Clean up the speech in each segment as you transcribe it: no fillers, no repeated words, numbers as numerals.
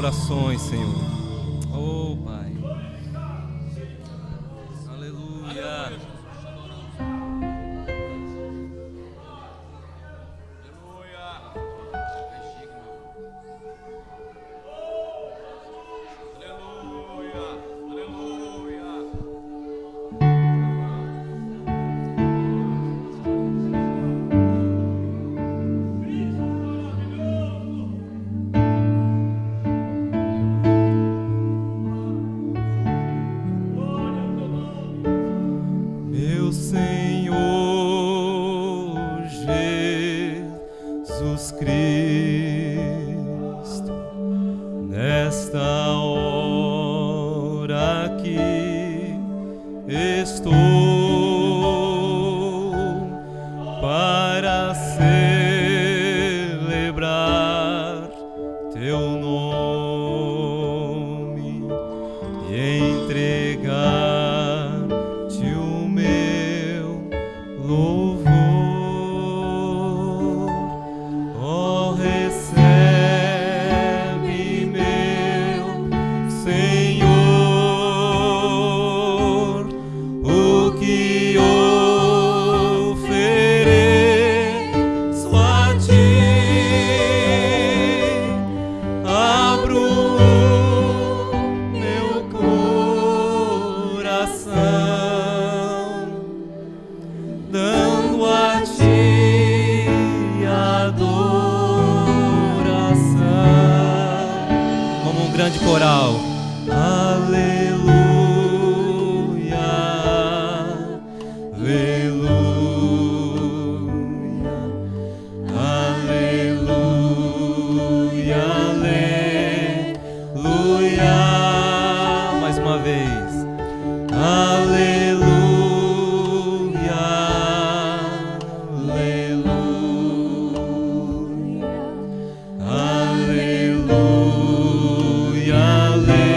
corações, Senhor. Oh, Pai. Aleluia. Recebe Como um grande coral. Aleluia, aleluia, aleluia, aleluia. Mais uma vez. Aleluia, aleluia, aleluia, aleluia.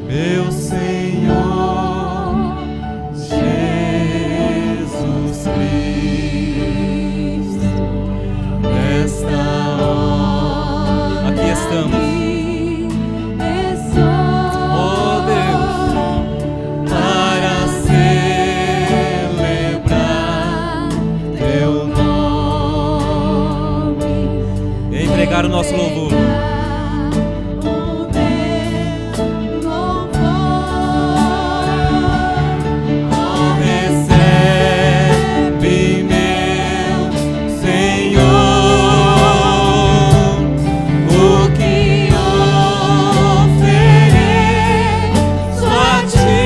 Meu Senhor Jesus Cristo, nesta hora aqui estamos. O nosso louvor. Recebe, meu Senhor, o que ofereço a ti.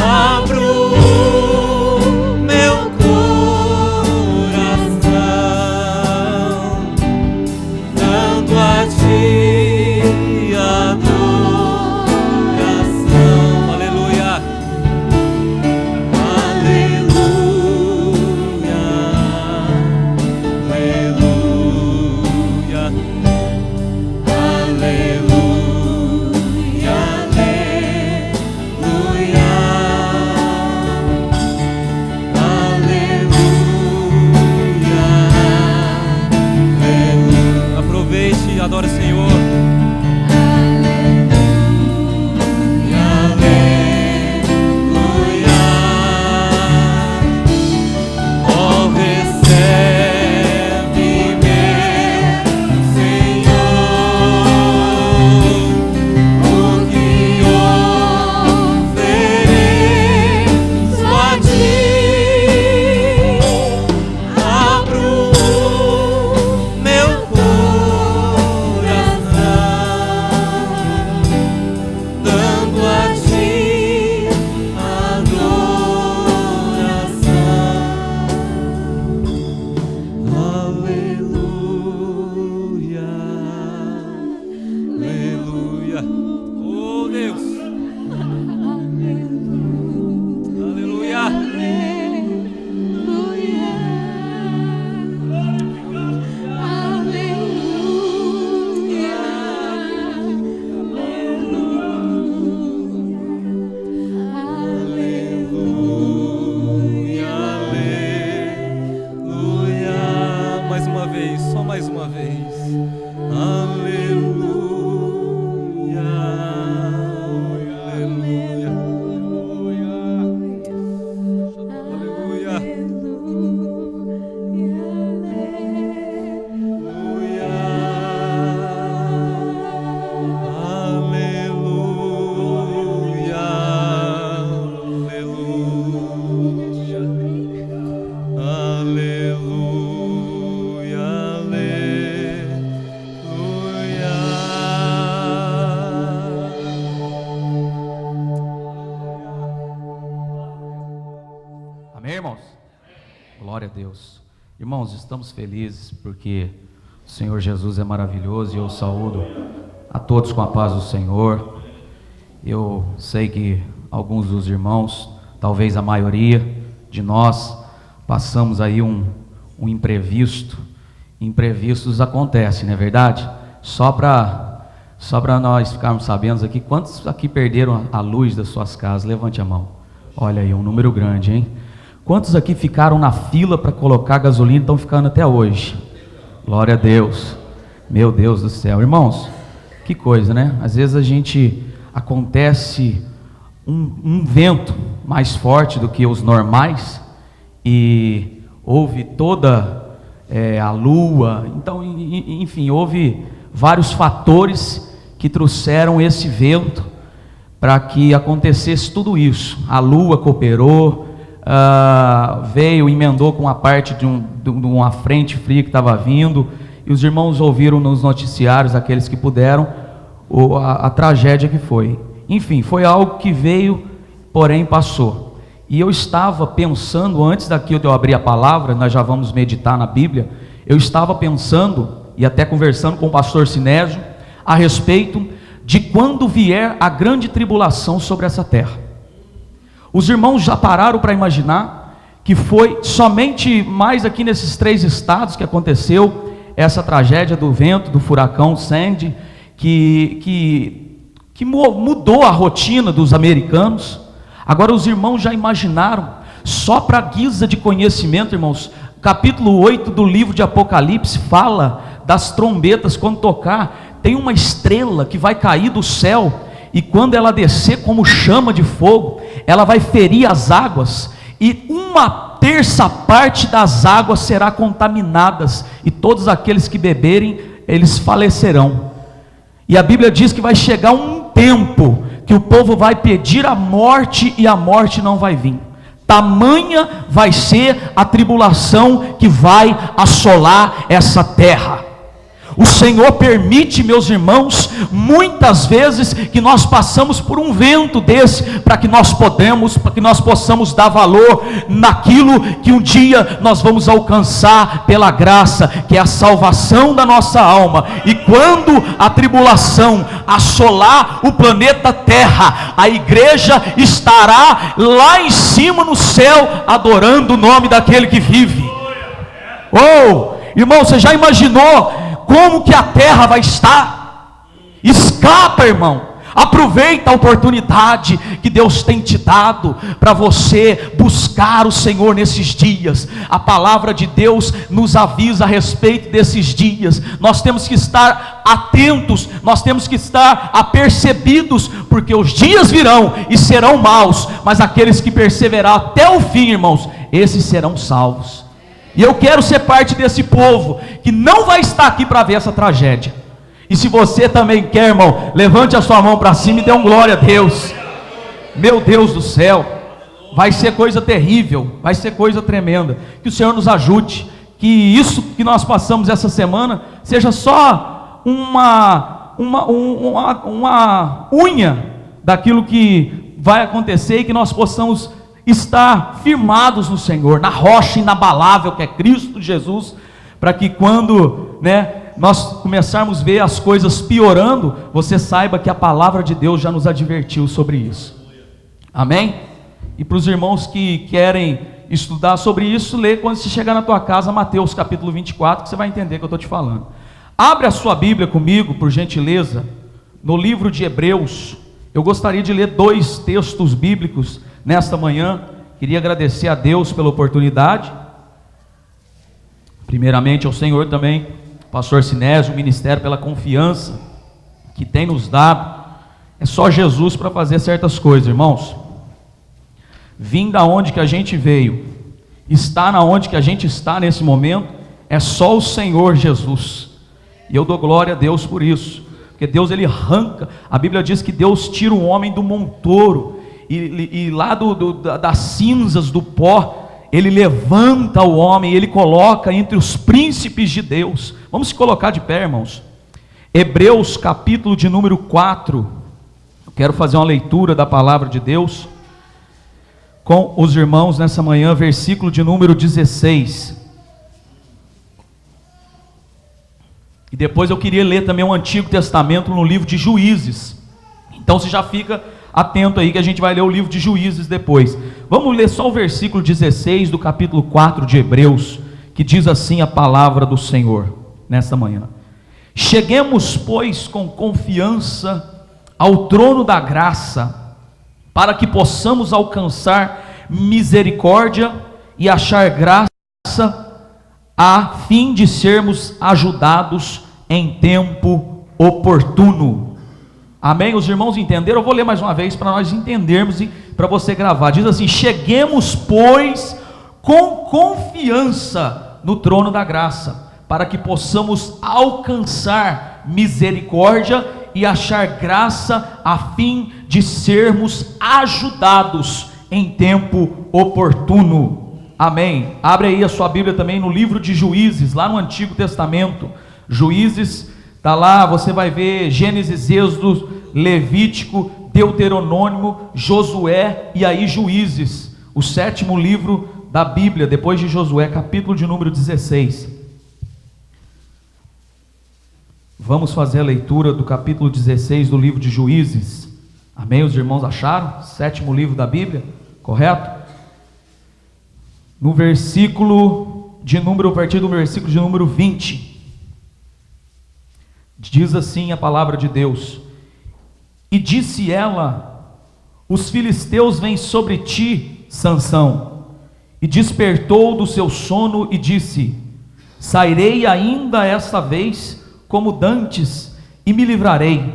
Abro meu adora o Senhor. Mais uma vez. Aleluia, aleluia, aleluia, Amém, irmãos? Glória a Deus. Irmãos, estamos felizes porque o Senhor Jesus é maravilhoso e eu saúdo a todos com a paz do Senhor. Eu sei que alguns dos irmãos, talvez a maioria de nós, passamos aí um imprevisto. Imprevistos acontecem, não é verdade? Só para nós ficarmos sabendo aqui, quantos aqui perderam a luz das suas casas? Levante a mão. Olha aí, um número grande, hein? Quantos aqui ficaram na fila para colocar gasolina e estão ficando até hoje? Glória a Deus. Meu Deus do céu. Irmãos, que coisa, né? Às vezes acontece um vento mais forte do que os normais e houve toda a lua, então, enfim, houve vários fatores que trouxeram esse vento para que acontecesse tudo isso. A lua cooperou, veio, emendou com a parte de uma frente fria que estava vindo, e os irmãos ouviram nos noticiários, aqueles que puderam, a tragédia que foi. Enfim, foi algo que veio, porém passou. E eu estava pensando, antes daqui de eu abrir a palavra, nós já vamos meditar na Bíblia, eu estava pensando, e até conversando com o pastor Sinésio, a respeito de quando vier a grande tribulação sobre essa terra. Os irmãos já pararam para imaginar que foi somente mais aqui nesses 3 estados que aconteceu essa tragédia do vento, do furacão Sandy, que mudou a rotina dos americanos. Agora os irmãos já imaginaram, só para guisa de conhecimento, irmãos, capítulo 8 do livro de Apocalipse fala das trombetas. Quando tocar, tem uma estrela que vai cair do céu, e quando ela descer como chama de fogo, ela vai ferir as águas, e 1/3 parte das águas será contaminadas, e todos aqueles que beberem, eles falecerão. E a Bíblia diz que vai chegar um tempo que o povo vai pedir a morte, e a morte não vai vir. Tamanha vai ser a tribulação que vai assolar essa terra. O Senhor permite, meus irmãos, muitas vezes que nós passamos por um vento desse, para que nós possamos dar valor naquilo que um dia nós vamos alcançar pela graça, que é a salvação da nossa alma. E quando a tribulação assolar o planeta Terra, a igreja estará lá em cima no céu, adorando o nome daquele que vive. Oh, irmão, você já imaginou como que a terra vai estar? Escapa, irmão, aproveita a oportunidade que Deus tem te dado para você buscar o Senhor nesses dias. A palavra de Deus nos avisa a respeito desses dias. Nós temos que estar atentos, nós temos que estar apercebidos, porque os dias virão e serão maus, mas aqueles que perseverar até o fim, irmãos, esses serão salvos. E eu quero ser parte desse povo que não vai estar aqui para ver essa tragédia. E se você também quer, irmão, levante a sua mão para cima e dê um glória a Deus. Meu Deus do céu, vai ser coisa terrível, vai ser coisa tremenda. Que o Senhor nos ajude, que isso que nós passamos essa semana seja só uma unha daquilo que vai acontecer, e que nós possamos estar firmados no Senhor, na rocha inabalável que é Cristo Jesus, para que quando nós começarmos a ver as coisas piorando, você saiba que a palavra de Deus já nos advertiu sobre isso. Amém? E para os irmãos que querem estudar sobre isso, lê quando você chegar na tua casa Mateus capítulo 24, que você vai entender o que eu estou te falando. Abre a sua Bíblia comigo, por gentileza, no livro de Hebreus. Eu gostaria de ler 2 textos bíblicos nesta manhã. Queria agradecer a Deus pela oportunidade, primeiramente ao Senhor também, pastor Sinésio, o ministério, pela confiança que tem nos dado. É só Jesus para fazer certas coisas, irmãos. Vim da onde que a gente veio, está na onde que a gente está nesse momento, é só o Senhor Jesus, e eu dou glória a Deus por isso, porque Deus, ele arranca. A Bíblia diz que Deus tira o homem do montouro, e lá das cinzas, do pó, ele levanta o homem, ele coloca entre os príncipes de Deus. Vamos se colocar de pé, irmãos. Hebreus capítulo de número 4, eu quero fazer uma leitura da palavra de Deus com os irmãos nessa manhã, versículo de número 16, e depois eu queria ler também o Antigo Testamento no livro de Juízes. Então você já fica atento aí que a gente vai ler o livro de Juízes depois. Vamos ler só o versículo 16 do capítulo 4 de Hebreus, que diz assim a palavra do Senhor nesta manhã: cheguemos, pois, com confiança ao trono da graça, para que possamos alcançar misericórdia e achar graça, a fim de sermos ajudados em tempo oportuno. Amém? Os irmãos entenderam? Eu vou ler mais uma vez para nós entendermos e para você gravar. Diz assim: cheguemos, pois, com confiança no trono da graça, para que possamos alcançar misericórdia e achar graça, a fim de sermos ajudados em tempo oportuno. Amém. Abre aí a sua Bíblia também no livro de Juízes, lá no Antigo Testamento. Juízes, está lá, você vai ver Gênesis, Êxodo, Levítico, Deuteronômio, Josué e aí Juízes, o 7º livro da Bíblia, depois de Josué, capítulo de número 16. Vamos fazer a leitura do capítulo 16 do livro de Juízes. Amém? Os irmãos acharam? 7º livro da Bíblia, correto? No versículo de número, a partir do versículo de número 20, diz assim a palavra de Deus: E disse ela: Os filisteus vêm sobre ti, Sansão. E despertou do seu sono e disse: Sairei ainda esta vez como dantes e me livrarei,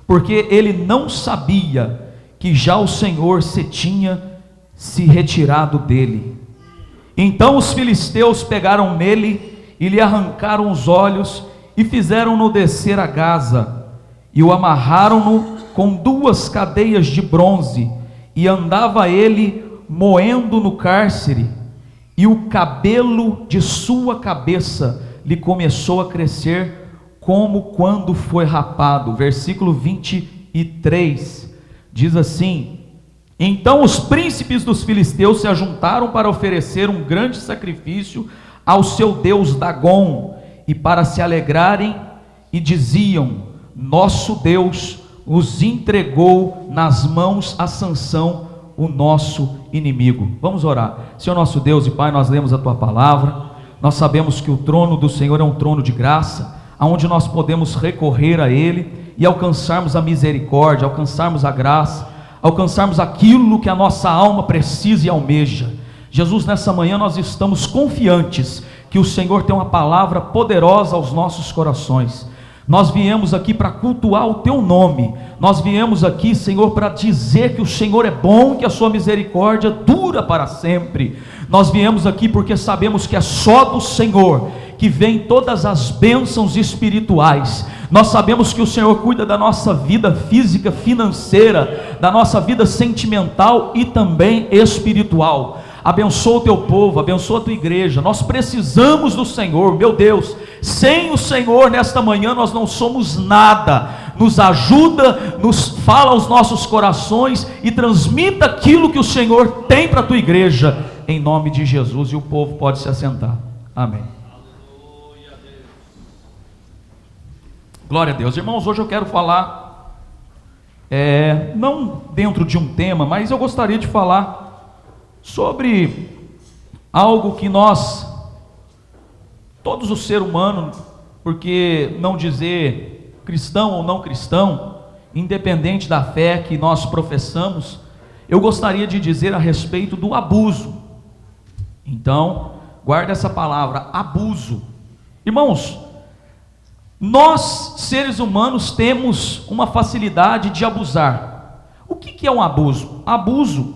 porque ele não sabia que já o Senhor se tinha se retirado dele. Então os filisteus pegaram nele e lhe arrancaram os olhos e fizeram-no descer a Gaza, e o amarraram-no com 2 cadeias de bronze, e andava ele moendo no cárcere, e o cabelo de sua cabeça lhe começou a crescer como quando foi rapado. Versículo 23 diz assim: Então os príncipes dos filisteus se ajuntaram para oferecer um grande sacrifício ao seu deus Dagom, e para se alegrarem, e diziam: Nosso Deus os entregou nas mãos a Sansão, o nosso inimigo. Vamos orar. Senhor nosso Deus e Pai, nós lemos a Tua palavra, nós sabemos que o trono do Senhor é um trono de graça, aonde nós podemos recorrer a Ele e alcançarmos a misericórdia, alcançarmos a graça, alcançarmos aquilo que a nossa alma precisa e almeja. Jesus, nessa manhã nós estamos confiantes que o Senhor tem uma palavra poderosa aos nossos corações. Nós viemos aqui para cultuar o Teu nome, nós viemos aqui, Senhor, para dizer que o Senhor é bom, que a Sua misericórdia dura para sempre. Nós viemos aqui porque sabemos que é só do Senhor que vem todas as bênçãos espirituais. Nós sabemos que o Senhor cuida da nossa vida física, financeira, da nossa vida sentimental e também espiritual. Abençoa o Teu povo, abençoa a Tua igreja. Nós precisamos do Senhor, meu Deus. Sem o Senhor nesta manhã nós não somos nada. Nos ajuda, nos fala aos nossos corações e transmita aquilo que o Senhor tem para a Tua igreja, em nome de Jesus. E o povo pode se assentar. Amém. Glória a Deus. Irmãos, hoje eu quero falar, não dentro de um tema, mas eu gostaria de falar sobre algo que nós, todos os seres humanos, porque não dizer cristão ou não cristão, independente da fé que nós professamos, eu gostaria de dizer a respeito do abuso. Então, guarda essa palavra, abuso. Irmãos, nós, seres humanos, temos uma facilidade de abusar. O que é um abuso? Abuso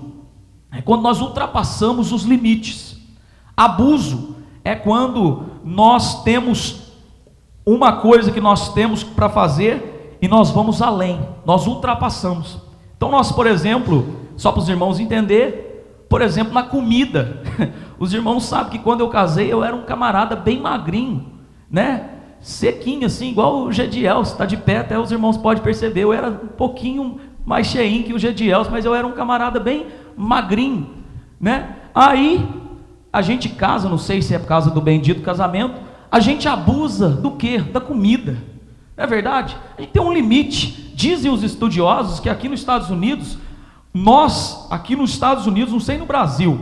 é quando nós ultrapassamos os limites. Abuso é quando nós temos uma coisa que nós temos para fazer e nós vamos além, nós ultrapassamos. Então nós, por exemplo, só para os irmãos entenderem, por exemplo, na comida, os irmãos sabem que quando eu casei eu era um camarada bem magrinho, né? Sequinho assim, igual o Gediel, está de pé, até os irmãos podem perceber, eu era um pouquinho mais cheinho que o Gediel, mas eu era um camarada bem magrinho, né? Aí a gente casa, não sei se é por causa do bendito casamento, a gente abusa do quê? Da comida, não é verdade? A gente tem um limite. Dizem os estudiosos que aqui nos Estados Unidos, aqui nos Estados Unidos, não sei no Brasil,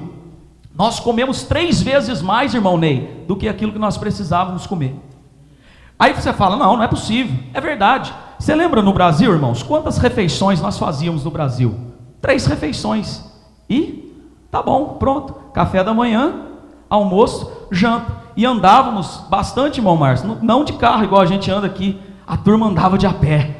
nós comemos 3 vezes mais, irmão Ney, do que aquilo que nós precisávamos comer. Aí você fala, não é possível. É verdade. Você lembra no Brasil, irmãos, quantas refeições nós fazíamos no Brasil? 3 refeições. E tá bom, pronto. Café da manhã, almoço, janta. E andávamos bastante, irmão Márcio, não de carro igual a gente anda aqui. A turma andava de a pé,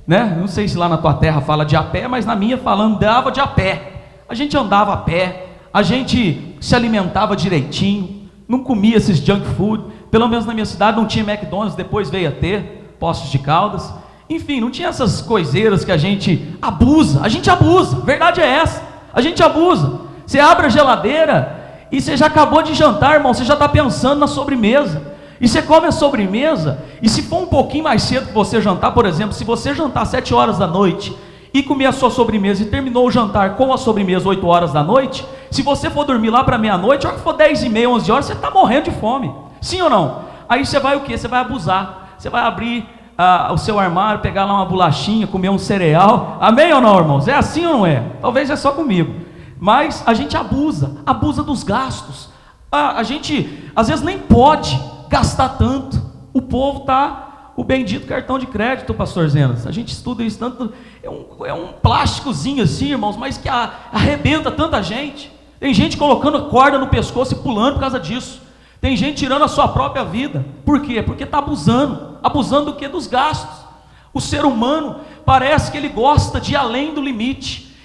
né? Não sei se lá na tua terra fala de a pé, mas na minha falando, andava de a pé. A gente andava a pé, a gente se alimentava direitinho, não comia esses junk food. Pelo menos na minha cidade não tinha McDonald's, depois veio a ter, Poços de Caldas. Enfim, não tinha essas coiseiras que a gente abusa. A gente abusa, verdade é essa. A gente abusa. Você abre a geladeira e você já acabou de jantar, irmão. Você já está pensando na sobremesa. E você come a sobremesa. E se for um pouquinho mais cedo que você jantar, por exemplo, se você jantar 7 horas da noite e comer a sua sobremesa e terminou o jantar com a sobremesa 8 horas da noite, se você for dormir lá para meia-noite, a hora que for 10h30, 11 horas, você está morrendo de fome. Sim ou não? Aí você vai o quê? Você vai abusar. Você vai abrir o seu armário, pegar lá uma bolachinha, comer um cereal. Amém ou não, irmãos? É assim ou não é? Talvez é só comigo. Mas a gente abusa dos gastos. A gente às vezes nem pode gastar tanto. O povo está, o bendito cartão de crédito, pastor Zenas. A gente estuda isso tanto, é um plásticozinho assim, irmãos, mas que arrebenta tanta gente. Tem gente colocando corda no pescoço e pulando por causa disso. Tem gente tirando a sua própria vida. Por quê? Porque está abusando. Abusando do quê? Dos gastos. O ser humano parece que ele gosta de ir além do limite.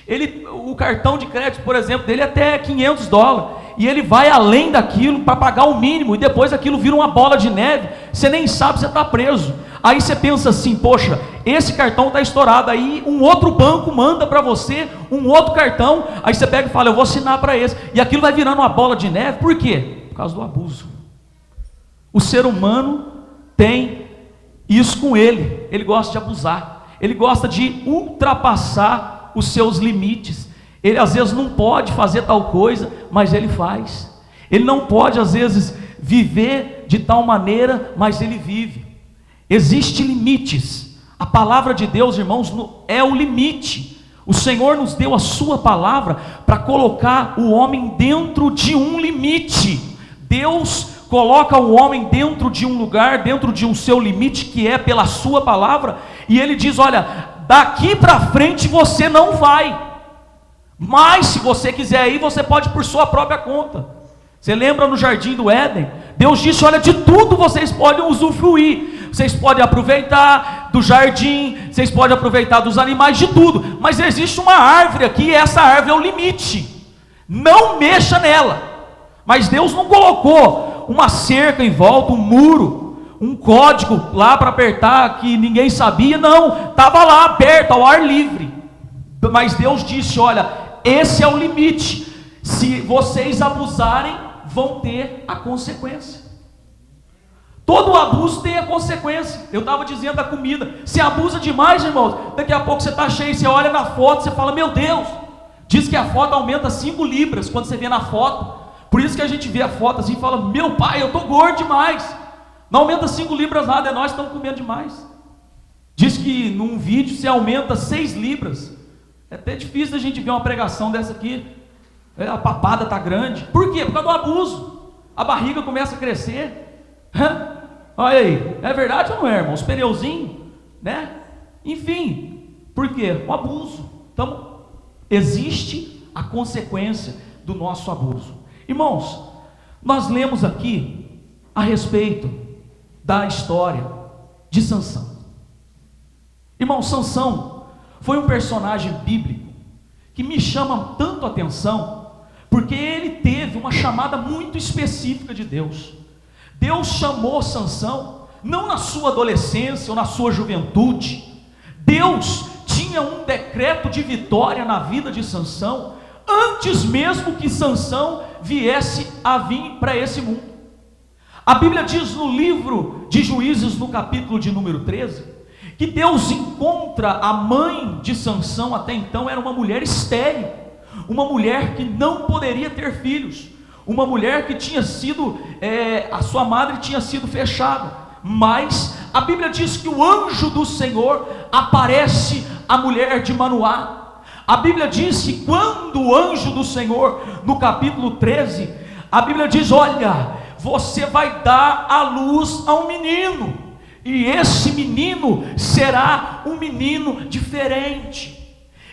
O cartão de crédito, por exemplo, dele é até $500. E ele vai além daquilo para pagar o mínimo. E depois aquilo vira uma bola de neve. Você nem sabe, você está preso. Aí você pensa assim, poxa, esse cartão está estourado. Aí um outro banco manda para você um outro cartão. Aí você pega e fala, eu vou assinar para esse. E aquilo vai virando uma bola de neve. Por quê? Por causa do abuso. O ser humano tem isso com ele. Ele gosta de abusar. Ele gosta de ultrapassar os seus limites. Ele às vezes não pode fazer tal coisa, mas ele faz. Ele não pode às vezes viver de tal maneira, mas ele vive. Existem limites. A palavra de Deus, irmãos, é o limite. O Senhor nos deu a sua palavra para colocar o homem dentro de um limite. Deus coloca o homem dentro de um lugar, dentro de um seu limite, que é pela sua palavra, e ele diz, olha, daqui para frente você não vai, mas se você quiser ir, você pode por sua própria conta. Você lembra no jardim do Éden? Deus disse, olha, de tudo vocês podem usufruir, vocês podem aproveitar do jardim, vocês podem aproveitar dos animais, de tudo, mas existe uma árvore aqui, e essa árvore é o limite, não mexa nela. Mas Deus não colocou uma cerca em volta, um muro, um código lá para apertar que ninguém sabia, não, estava lá aberto, ao ar livre. Mas Deus disse, olha, esse é o limite, se vocês abusarem, vão ter a consequência. Todo abuso tem a consequência. Eu estava dizendo da comida, se abusa demais, irmãos, daqui a pouco você está cheio, você olha na foto, você fala, meu Deus, diz que a foto aumenta 5 libras, quando você vê na foto. Por isso que a gente vê a foto assim e fala, meu pai, eu estou gordo demais. Não aumenta 5 libras nada, é nós que estamos comendo demais. Diz que num vídeo se aumenta 6 libras. É até difícil a gente ver uma pregação dessa aqui. A papada está grande. Por quê? Por causa do abuso. A barriga começa a crescer. Olha aí, é verdade ou não é, irmão? Os pneuzinhos, né? Enfim, por quê? O abuso. Então, existe a consequência do nosso abuso. Irmãos, nós lemos aqui a respeito da história de Sansão. Irmão, Sansão foi um personagem bíblico que me chama tanto a atenção, porque ele teve uma chamada muito específica de Deus. Deus chamou Sansão, não na sua adolescência ou na sua juventude. Deus tinha um decreto de vitória na vida de Sansão, antes mesmo que Sansão viesse a vir para esse mundo. A Bíblia diz no livro de Juízes, no capítulo de número 13, que Deus encontra a mãe de Sansão, até então era uma mulher estéril, uma mulher que não poderia ter filhos, uma mulher que tinha sido, a sua madre tinha sido fechada, mas a Bíblia diz que o anjo do Senhor aparece à mulher de Manoá. A Bíblia diz que quando o anjo do Senhor, no capítulo 13, a Bíblia diz, olha, você vai dar à luz a um menino, e esse menino será um menino diferente.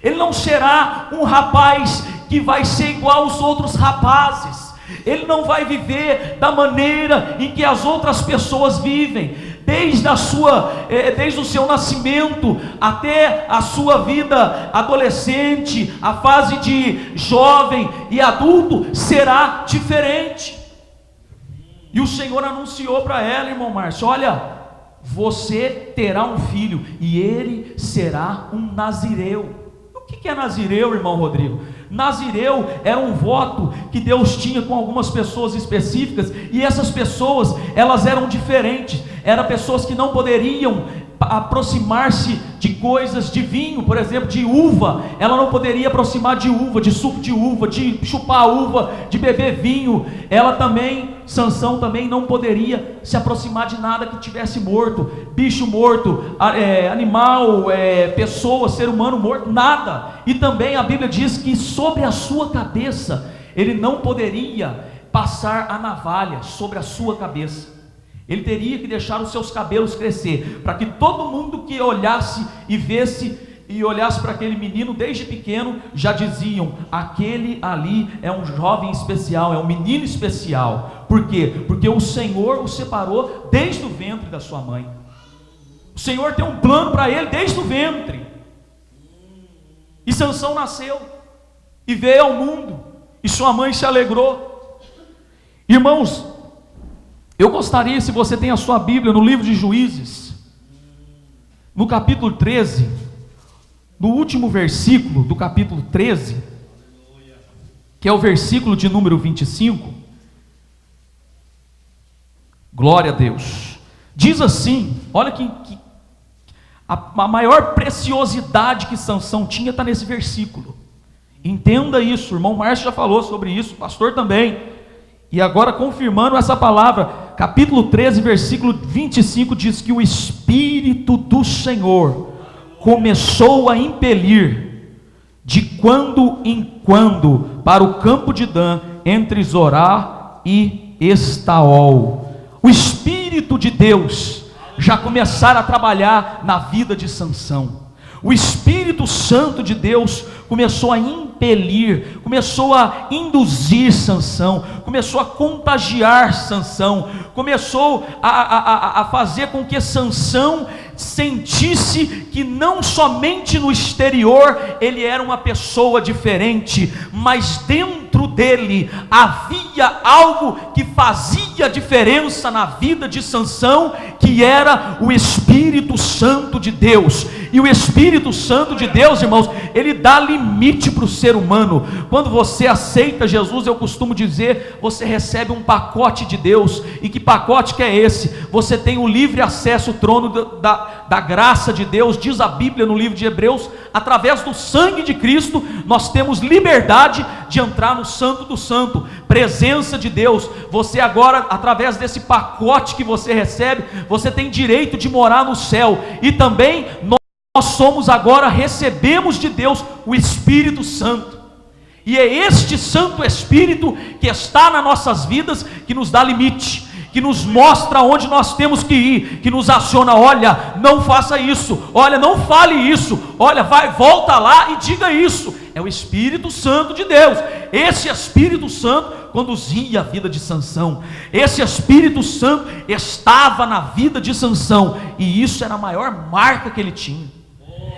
Ele não será um rapaz que vai ser igual aos outros rapazes. Ele não vai viver da maneira em que as outras pessoas vivem. Desde o seu nascimento até a sua vida adolescente, a fase de jovem e adulto será diferente. E o Senhor anunciou para ela, irmão Márcio, olha, você terá um filho, e ele será um nazireu. O que é nazireu, irmão Rodrigo? Nazireu era um voto que Deus tinha com algumas pessoas específicas, e essas pessoas, elas eram diferentes, eram pessoas que não poderiam aproximar-se de coisas, de vinho, por exemplo, de uva. Ela não poderia aproximar de uva, de suco de uva, de chupar uva, de beber vinho. Ela também, Sansão também não poderia se aproximar de nada que tivesse morto, bicho morto, animal, pessoa, ser humano morto, nada. E também a Bíblia diz que sobre a sua cabeça ele não poderia passar a navalha sobre a sua cabeça. Ele teria que deixar os seus cabelos crescer, para que todo mundo que olhasse e vesse e olhasse para aquele menino desde pequeno, já diziam: aquele ali é um jovem especial, é um menino especial. Por quê? Porque o Senhor o separou desde o ventre da sua mãe. O Senhor tem um plano para ele desde o ventre. E Sansão nasceu e veio ao mundo, e sua mãe se alegrou. Irmãos, eu gostaria, se você tem a sua Bíblia no livro de Juízes, no capítulo 13, no último versículo do capítulo 13, que é o versículo de número 25, glória a Deus, diz assim, olha que a maior preciosidade que Sansão tinha está nesse versículo. Entenda isso, o irmão Márcio já falou sobre isso, o pastor também. E agora, confirmando essa palavra, capítulo 13, versículo 25, diz que o Espírito do Senhor começou a impelir de quando em quando para o campo de Dan, entre Zorá e Estaol. O Espírito de Deus já começara a trabalhar na vida de Sansão. O Espírito Santo de Deus começou a impelir, começou a induzir Sansão, começou a contagiar Sansão, começou a fazer com que Sansão sentisse que não somente no exterior ele era uma pessoa diferente, mas dentro dele havia algo que fazia diferença na vida de Sansão, que era o Espírito Santo de Deus. E o Espírito Santo de Deus, irmãos, ele dá limite para o ser humano. Quando você aceita Jesus, eu costumo dizer, você recebe um pacote de Deus. E que pacote que é esse? Você tem o livre acesso ao trono da graça de Deus. Diz a Bíblia no livro de Hebreus, através do sangue de Cristo, nós temos liberdade de entrar no Santo do Santo, presença de Deus. Você agora, através desse pacote que você recebe, você tem direito de morar no céu. E também nós somos agora, recebemos de Deus o Espírito Santo, e é este Santo Espírito que está nas nossas vidas, que nos dá limite, que nos mostra onde nós temos que ir, que nos aciona: olha, não faça isso, olha, não fale isso, olha, vai, volta lá e diga isso. É o Espírito Santo de Deus. Esse Espírito Santo conduzia a vida de Sansão, esse Espírito Santo estava na vida de Sansão, e isso era a maior marca que ele tinha.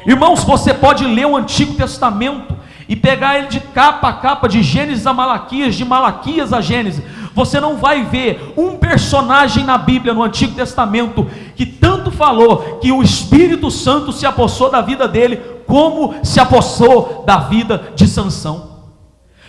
Irmãos, você pode ler o Antigo Testamento e pegar ele de capa a capa, de Gênesis a Malaquias, de Malaquias a Gênesis. Você não vai ver um personagem na Bíblia, no Antigo Testamento, que tanto falou que o Espírito Santo se apossou da vida dele, como se apossou da vida de Sansão.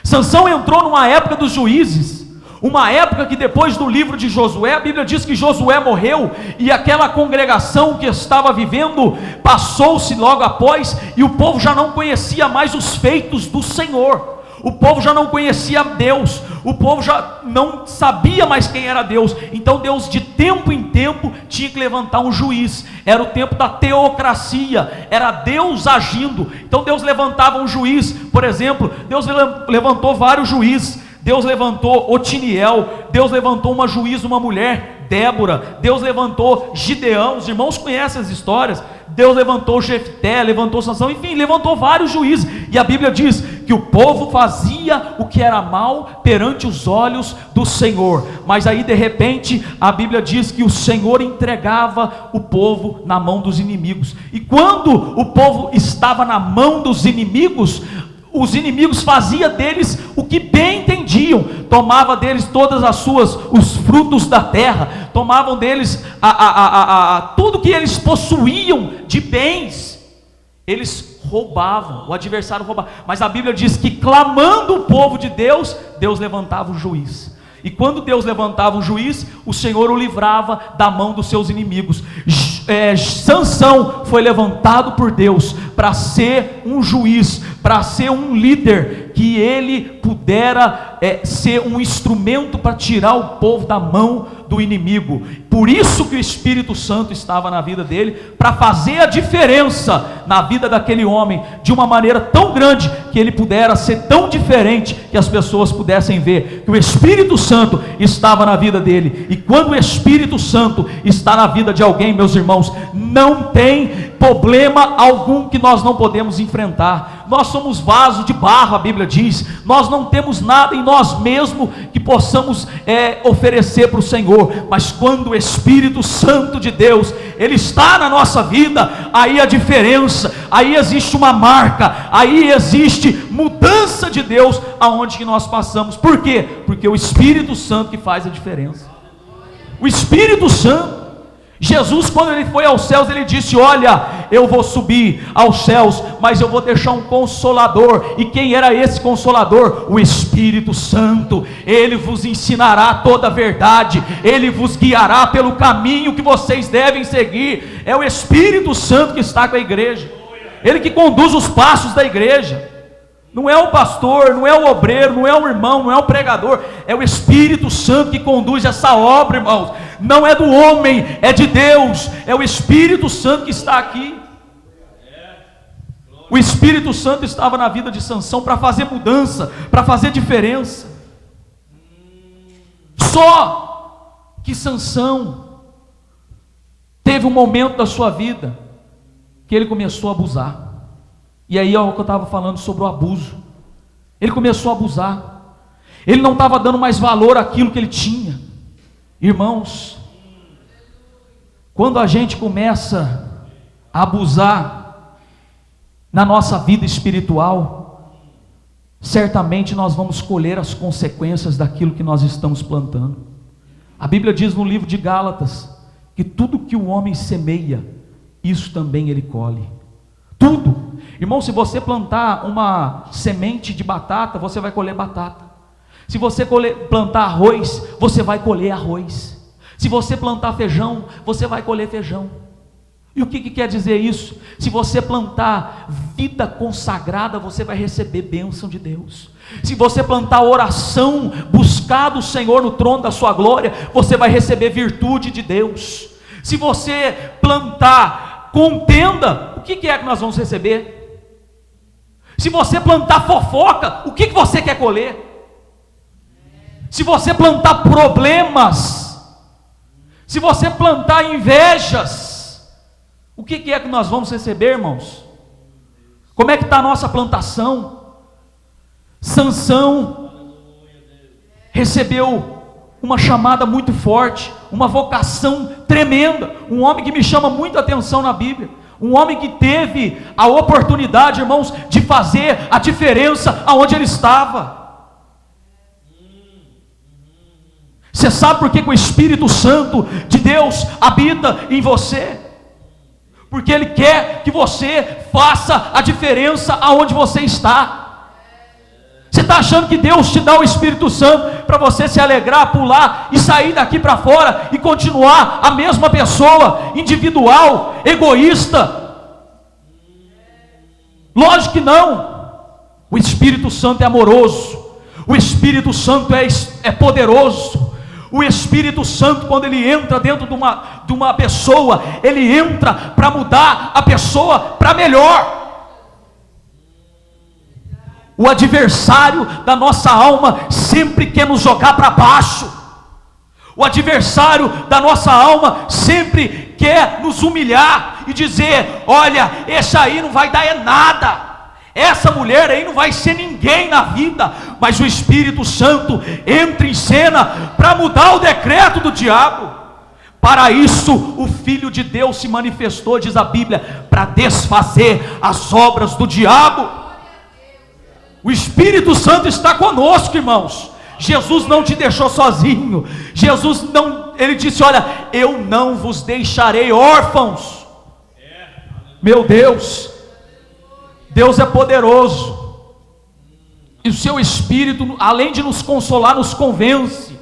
Sansão entrou numa época dos juízes, uma época que depois do livro de Josué, a Bíblia diz que Josué morreu, e aquela congregação que estava vivendo, passou-se logo após, e o povo já não conhecia mais os feitos do Senhor. O povo já não conhecia Deus, o povo já não sabia mais quem era Deus. Então Deus, de tempo em tempo, tinha que levantar um juiz. Era o tempo da teocracia, era Deus agindo. Então Deus levantava um juiz. Por exemplo, Deus levantou vários juízes. Deus levantou Otiniel, Deus levantou uma juíza, uma mulher, Débora. Deus levantou Gideão, os irmãos conhecem as histórias. Deus levantou Jefté, levantou Sansão, enfim, levantou vários juízes. E a Bíblia diz que o povo fazia o que era mal perante os olhos do Senhor. Mas aí, de repente, a Bíblia diz que o Senhor entregava o povo na mão dos inimigos. E quando o povo estava na mão dos inimigos, os inimigos faziam deles o que bem entendiam, tomava deles todas os frutos da terra, tomavam deles tudo que eles possuíam de bens, eles roubavam, o adversário roubava. Mas a Bíblia diz que clamando o povo de Deus, Deus levantava o juiz. E quando Deus levantava um juiz, o Senhor o livrava da mão dos seus inimigos. Sansão foi levantado por Deus para ser um juiz, para ser um líder, que ele pudera ser um instrumento para tirar o povo da mão do inimigo. Por isso que o Espírito Santo estava na vida dele, para fazer a diferença na vida daquele homem, de uma maneira tão grande, que ele pudera ser tão diferente, que as pessoas pudessem ver que o Espírito Santo estava na vida dele. E quando o Espírito Santo está na vida de alguém, meus irmãos, não tem problema algum que nós não podemos enfrentar. Nós somos vasos de barro, a Bíblia diz. Nós não temos nada em nós mesmos que possamos oferecer para o Senhor, mas quando o Espírito Santo de Deus, ele está na nossa vida, aí a diferença, aí existe uma marca, aí existe mudança de Deus aonde que nós passamos. Por quê? Porque o Espírito Santo que faz a diferença. O Espírito Santo. Jesus, quando ele foi aos céus, ele disse: olha, eu vou subir aos céus, mas eu vou deixar um consolador. E quem era esse consolador? O Espírito Santo. Ele vos ensinará toda a verdade, ele vos guiará pelo caminho que vocês devem seguir. É o Espírito Santo que está com a igreja, ele que conduz os passos da igreja. Não é o pastor, não é o obreiro, não é o irmão, não é o pregador, é o Espírito Santo que conduz essa obra, irmãos. Não é do homem, é de Deus, é o Espírito Santo que está aqui. O Espírito Santo estava na vida de Sansão para fazer mudança, para fazer diferença. Só que Sansão teve um momento da sua vida que ele começou a abusar. E aí é o que eu estava falando sobre o abuso. Ele começou a abusar. Ele não estava dando mais valor àquilo que ele tinha. Irmãos, quando a gente começa a abusar na nossa vida espiritual, certamente nós vamos colher as consequências daquilo que nós estamos plantando. A Bíblia diz no livro de Gálatas que tudo que o homem semeia, isso também ele colhe. Tudo. Irmão, se você plantar uma semente de batata, você vai colher batata. Se você plantar arroz, você vai colher arroz. Se você plantar feijão, você vai colher feijão. E o que quer dizer isso? Se você plantar vida consagrada, você vai receber bênção de Deus. Se você plantar oração, buscar do Senhor no trono da sua glória, você vai receber virtude de Deus. Se você plantar contenda, o que é que nós vamos receber? Se você plantar fofoca, o que você quer colher? Se você plantar problemas, se você plantar invejas, o que é que nós vamos receber, irmãos? Como é que está a nossa plantação? Sansão recebeu uma chamada muito forte, uma vocação tremenda, um homem que me chama muita atenção na Bíblia. Um homem que teve a oportunidade, irmãos, de fazer a diferença aonde ele estava. Você sabe por que o Espírito Santo de Deus habita em você? Porque Ele quer que você faça a diferença aonde você está. Você está achando que Deus te dá o Espírito Santo para você se alegrar, pular e sair daqui para fora e continuar a mesma pessoa, individual, egoísta? Lógico que não. O Espírito Santo é amoroso, o Espírito Santo é poderoso. O Espírito Santo, quando ele entra dentro de uma pessoa, ele entra para mudar a pessoa para melhor. O adversário da nossa alma sempre quer nos jogar para baixo. O adversário da nossa alma sempre quer nos humilhar e dizer: olha, esse aí não vai dar nada, essa mulher aí não vai ser ninguém na vida. Mas o Espírito Santo entra em cena para mudar o decreto do diabo. Para isso o Filho de Deus se manifestou, diz a Bíblia, para desfazer as obras do diabo. O Espírito Santo está conosco, irmãos. Jesus não te deixou sozinho. Jesus não, ele disse: olha, eu não vos deixarei órfãos. Meu Deus, Deus é poderoso, e o seu Espírito, além de nos consolar, nos convence.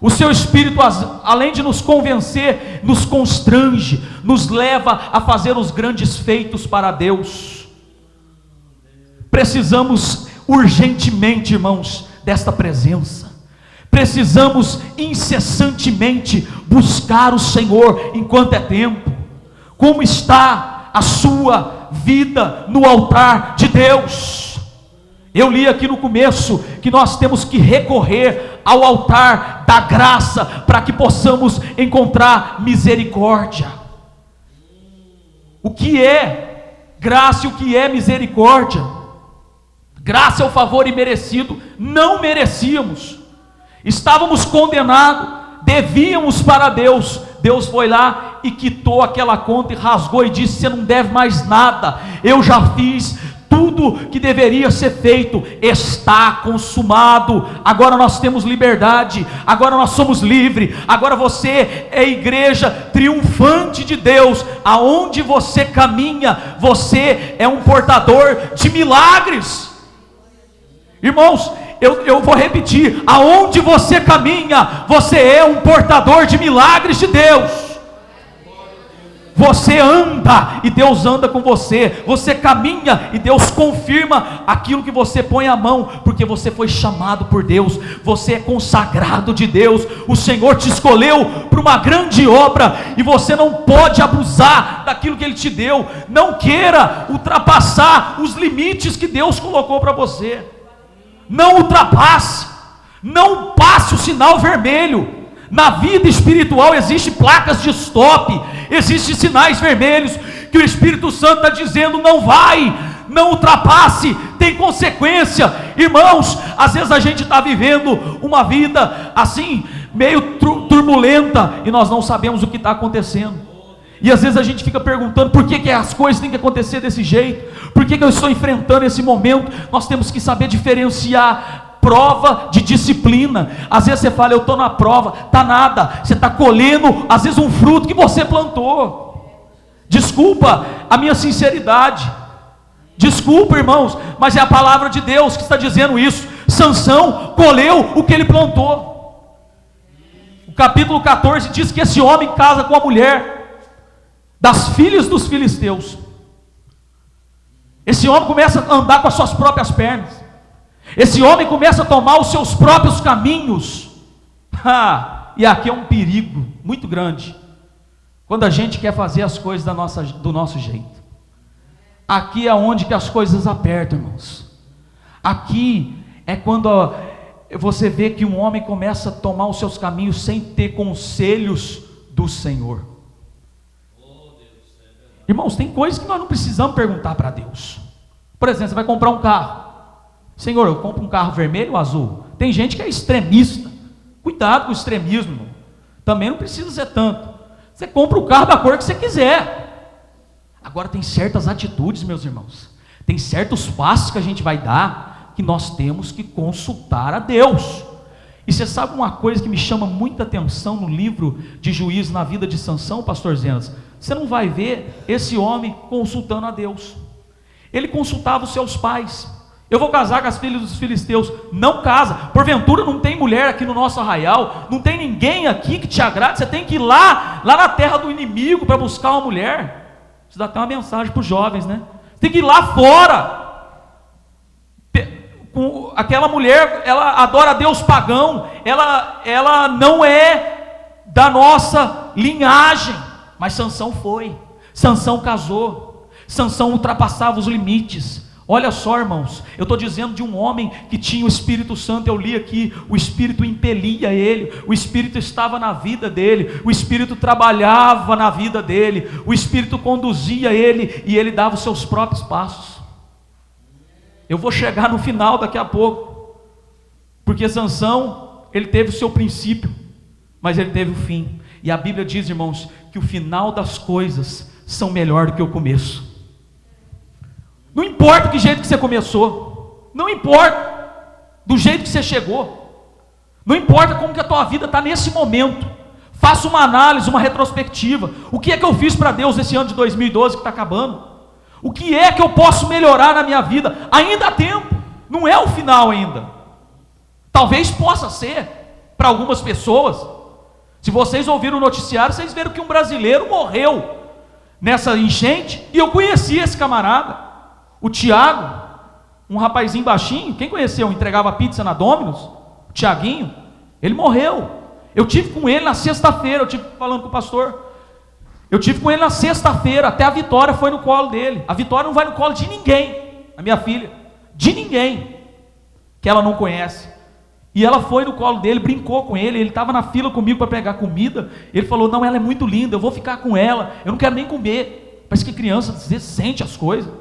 O seu Espírito, além de nos convencer, nos constrange, nos leva a fazer os grandes feitos para Deus. Precisamos urgentemente, irmãos, desta presença. Precisamos incessantemente buscar o Senhor enquanto é tempo. Como está a sua vida no altar de Deus? Eu li aqui no começo que nós temos que recorrer ao altar da graça para que possamos encontrar misericórdia. O que é graça e o que é misericórdia? Graça é o favor imerecido. Não merecíamos, estávamos condenados, devíamos para Deus. Deus foi lá e quitou aquela conta e rasgou e disse: você não deve mais nada, eu já fiz tudo que deveria ser feito, está consumado. Agora nós temos liberdade, agora nós somos livres, agora você é igreja triunfante de Deus. Aonde você caminha, você é um portador de milagres. Irmãos, eu vou repetir: aonde você caminha, você é um portador de milagres de Deus. Você anda e Deus anda com você. Você caminha e Deus confirma aquilo que você põe a mão, porque você foi chamado por Deus, você é consagrado de Deus. O Senhor te escolheu para uma grande obra e você não pode abusar daquilo que Ele te deu. Não queira ultrapassar os limites que Deus colocou para você. Não ultrapasse, não passe o sinal vermelho. Na vida espiritual existem placas de stop, existem sinais vermelhos que o Espírito Santo está dizendo: não vai, não ultrapasse, tem consequência. Irmãos, às vezes a gente está vivendo uma vida assim, meio turbulenta, e nós não sabemos o que está acontecendo. E às vezes a gente fica perguntando: por que as coisas têm que acontecer desse jeito? Por que eu estou enfrentando esse momento? Nós temos que saber diferenciar prova de disciplina. Às vezes você fala: eu estou na prova, está nada, você está colhendo às vezes um fruto que você plantou. Desculpa a minha sinceridade, desculpa, irmãos, mas é a palavra de Deus que está dizendo isso. Sansão colheu o que ele plantou. O capítulo 14 diz que esse homem casa com a mulher das filhas dos filisteus. Esse homem começa a andar com as suas próprias pernas. Esse homem começa a tomar os seus próprios caminhos. E aqui é um perigo muito grande, quando a gente quer fazer as coisas do nosso jeito. Aqui é onde que as coisas apertam, irmãos. Aqui é quando você vê que um homem começa a tomar os seus caminhos sem ter conselhos do Senhor. Irmãos, tem coisas que nós não precisamos perguntar para Deus. Por exemplo, você vai comprar um carro. Senhor, eu compro um carro vermelho ou azul? Tem gente que é extremista. Cuidado com o extremismo, irmão. Também não precisa ser tanto. Você compra o carro da cor que você quiser. Agora tem certas atitudes, meus irmãos, tem certos passos que a gente vai dar, que nós temos que consultar a Deus. E você sabe uma coisa que me chama muita atenção no livro de Juízes, na vida de Sansão, pastor Zenas? Você não vai ver esse homem consultando a Deus. Ele consultava os seus pais. Eu vou casar com as filhas dos filisteus. Não casa. Porventura não tem mulher aqui no nosso arraial, não tem ninguém aqui que te agrade. Você tem que ir lá na terra do inimigo para buscar uma mulher. Isso dá até uma mensagem para os jovens, né? Tem que ir lá fora. Aquela mulher, ela adora Deus pagão, ela não é da nossa linhagem. Mas Sansão foi. Sansão casou. Sansão ultrapassava os limites. Olha só, irmãos, eu estou dizendo de um homem que tinha o Espírito Santo. Eu li aqui, o Espírito impelia ele, o Espírito estava na vida dele, o Espírito trabalhava na vida dele, o Espírito conduzia ele, e ele dava os seus próprios passos. Eu vou chegar no final daqui a pouco, porque Sansão, ele teve o seu princípio, mas ele teve o fim. E a Bíblia diz, irmãos, que o final das coisas são melhor do que o começo. Não importa que jeito que você começou, não importa do jeito que você chegou, Não importa como que a tua vida está nesse momento. Faça uma análise, uma retrospectiva. O que é que eu fiz para Deus esse ano de 2012 que está acabando? O que é que eu posso melhorar na minha vida? Ainda há tempo, não é o final ainda. Talvez possa ser para algumas pessoas. Se vocês ouviram o noticiário, vocês viram que um brasileiro morreu nessa enchente, e eu conheci esse camarada, o Tiago, um rapazinho baixinho. Quem conheceu? Entregava pizza na Domino's, o Tiaguinho. Ele morreu. Eu tive com ele na sexta-feira, eu tive falando com o pastor. Eu tive com ele na sexta-feira, até a Vitória foi no colo dele. A Vitória não vai no colo de ninguém, a minha filha, de ninguém que ela não conhece. E ela foi no colo dele, brincou com ele, ele estava na fila comigo para pegar comida. Ele falou: não, ela é muito linda, eu vou ficar com ela, eu não quero nem comer. Parece que criança às vezes sente as coisas.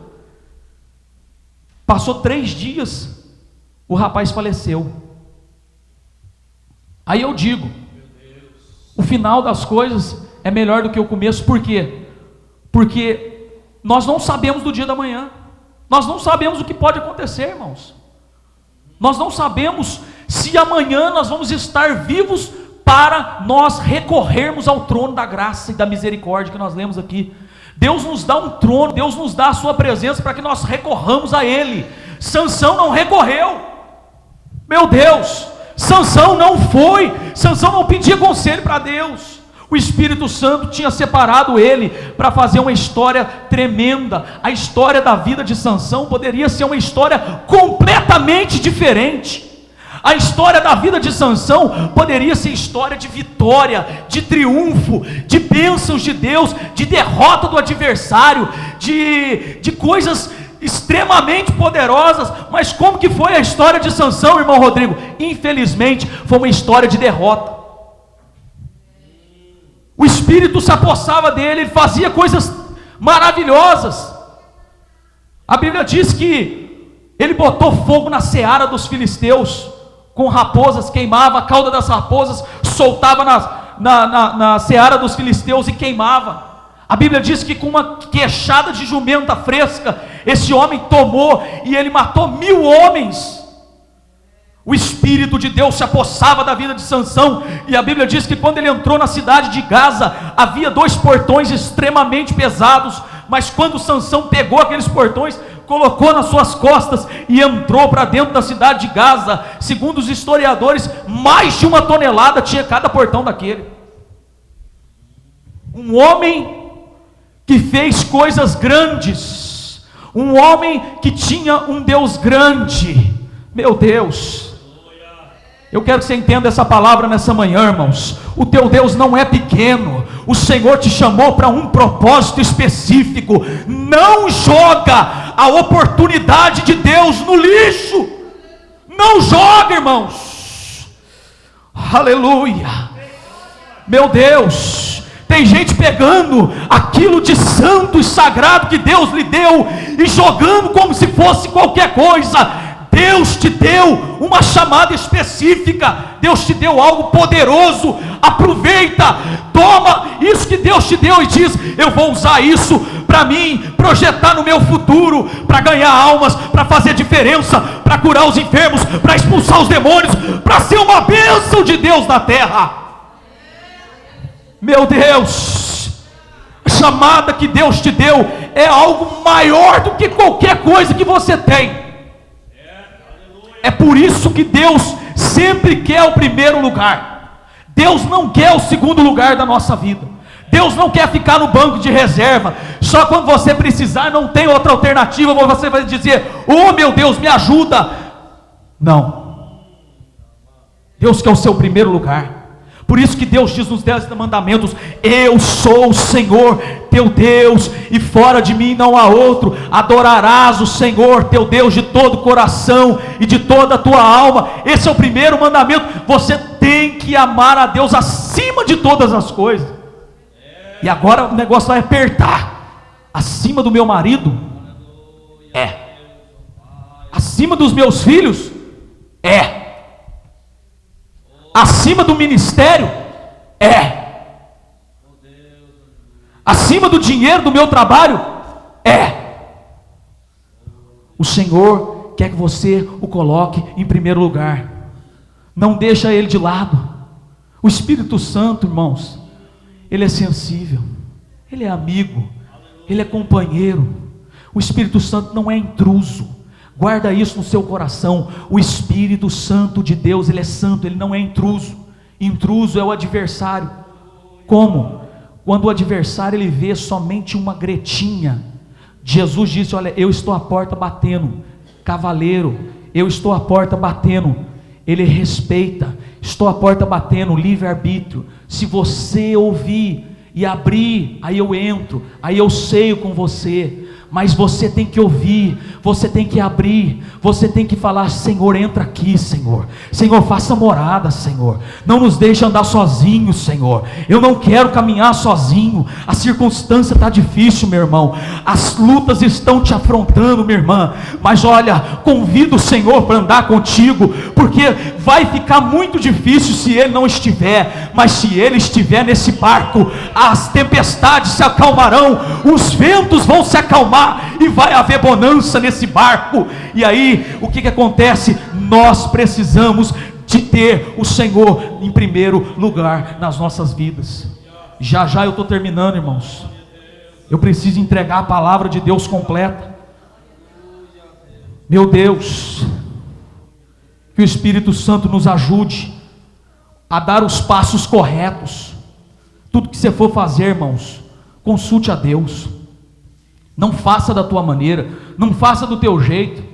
Passou 3 dias, o rapaz faleceu. Aí eu digo, o final das coisas é melhor do que o começo. Por quê? Porque nós não sabemos do dia da manhã. Nós não sabemos o que pode acontecer, irmãos. Nós não sabemos se amanhã nós vamos estar vivos para nós recorrermos ao trono da graça e da misericórdia que nós lemos aqui. Deus nos dá um trono, Deus nos dá a sua presença para que nós recorramos a Ele. Sansão não recorreu. Meu Deus, Sansão não foi. Sansão não pedia conselho para Deus. O Espírito Santo tinha separado ele para fazer uma história tremenda. A história da vida de Sansão poderia ser uma história completamente diferente. A história da vida de Sansão poderia ser história de vitória, de triunfo, de bênçãos de Deus, de derrota do adversário, de coisas extremamente poderosas. Mas como que foi a história de Sansão, irmão Rodrigo? Infelizmente foi uma história de derrota. O Espírito se apossava dele, ele fazia coisas maravilhosas. A Bíblia diz que ele botou fogo na seara dos filisteus, com raposas, queimava a cauda das raposas, soltava na seara dos filisteus e queimava. A Bíblia diz que com uma queixada de jumenta fresca, esse homem tomou e ele matou 1000 homens. O Espírito de Deus se apossava da vida de Sansão, e a Bíblia diz que quando ele entrou na cidade de Gaza, havia 2 portões extremamente pesados, mas quando Sansão pegou aqueles portões, colocou nas suas costas e entrou para dentro da cidade de Gaza, segundo os historiadores, mais de 1 tonelada tinha cada portão daquele. Um homem que fez coisas grandes, um homem que tinha um Deus grande. Meu Deus, eu quero que você entenda essa palavra nessa manhã, irmãos. O teu Deus não é pequeno. O Senhor te chamou para um propósito específico. Não joga a oportunidade de Deus no lixo. Não joga, irmãos. Aleluia. Meu Deus, tem gente pegando aquilo de santo e sagrado que Deus lhe deu e jogando como se fosse qualquer coisa. Deus te deu uma chamada específica, Deus te deu algo poderoso. Aproveita, toma isso que Deus te deu e diz: eu vou usar isso para mim, projetar no meu futuro, para ganhar almas, para fazer diferença, para curar os enfermos, para expulsar os demônios, para ser uma bênção de Deus na terra. Meu Deus, a chamada que Deus te deu é algo maior do que qualquer coisa que você tem. É por isso que Deus sempre quer o primeiro lugar. Deus não quer o segundo lugar da nossa vida. Deus não quer ficar no banco de reserva. Só quando você precisar, não tem outra alternativa, você vai dizer: oh meu Deus, me ajuda. Não. Deus quer o seu primeiro lugar. Por isso que Deus diz nos 10 mandamentos: eu sou o Senhor teu Deus, e fora de mim não há outro. Adorarás o Senhor teu Deus de todo o coração e de toda a tua alma. Esse é o primeiro mandamento. Você tem que amar a Deus acima de todas as coisas. E agora o negócio vai apertar. Acima do meu marido? É. Acima dos meus filhos? É. Acima do ministério? É. Acima do dinheiro do meu trabalho? É. O Senhor quer que você o coloque em primeiro lugar. Não deixa ele de lado. O Espírito Santo, irmãos, ele é sensível, ele é amigo, ele é companheiro. O Espírito Santo não é intruso. Guarda isso no seu coração. O Espírito Santo de Deus, ele é santo, ele não é intruso. Intruso é o adversário. Como? Quando o adversário ele vê somente uma gretinha. Jesus disse: olha, eu estou à porta batendo. Cavaleiro, eu estou à porta batendo. Ele respeita. Estou à porta batendo, livre-arbítrio. Se você ouvir e abrir, aí eu entro, aí eu ceio com você. Mas você tem que ouvir, você tem que abrir, você tem que falar: Senhor, entra aqui, Senhor. Senhor, faça morada, Senhor. Não nos deixe andar sozinhos, Senhor. Eu não quero caminhar sozinho. A circunstância está difícil, meu irmão. As lutas estão te afrontando, minha irmã. Mas olha, convido o Senhor para andar contigo, porque vai ficar muito difícil se Ele não estiver. Mas se Ele estiver nesse barco, as tempestades se acalmarão, os ventos vão se acalmar, e vai haver bonança nesse barco. E aí, o que acontece? Nós precisamos de ter o Senhor em primeiro lugar nas nossas vidas. Já já eu estou terminando, irmãos. Eu preciso entregar a palavra de Deus completa. Meu Deus, que o Espírito Santo nos ajude a dar os passos corretos. Tudo que você for fazer, irmãos, consulte a Deus. Não faça da tua maneira, não faça do teu jeito.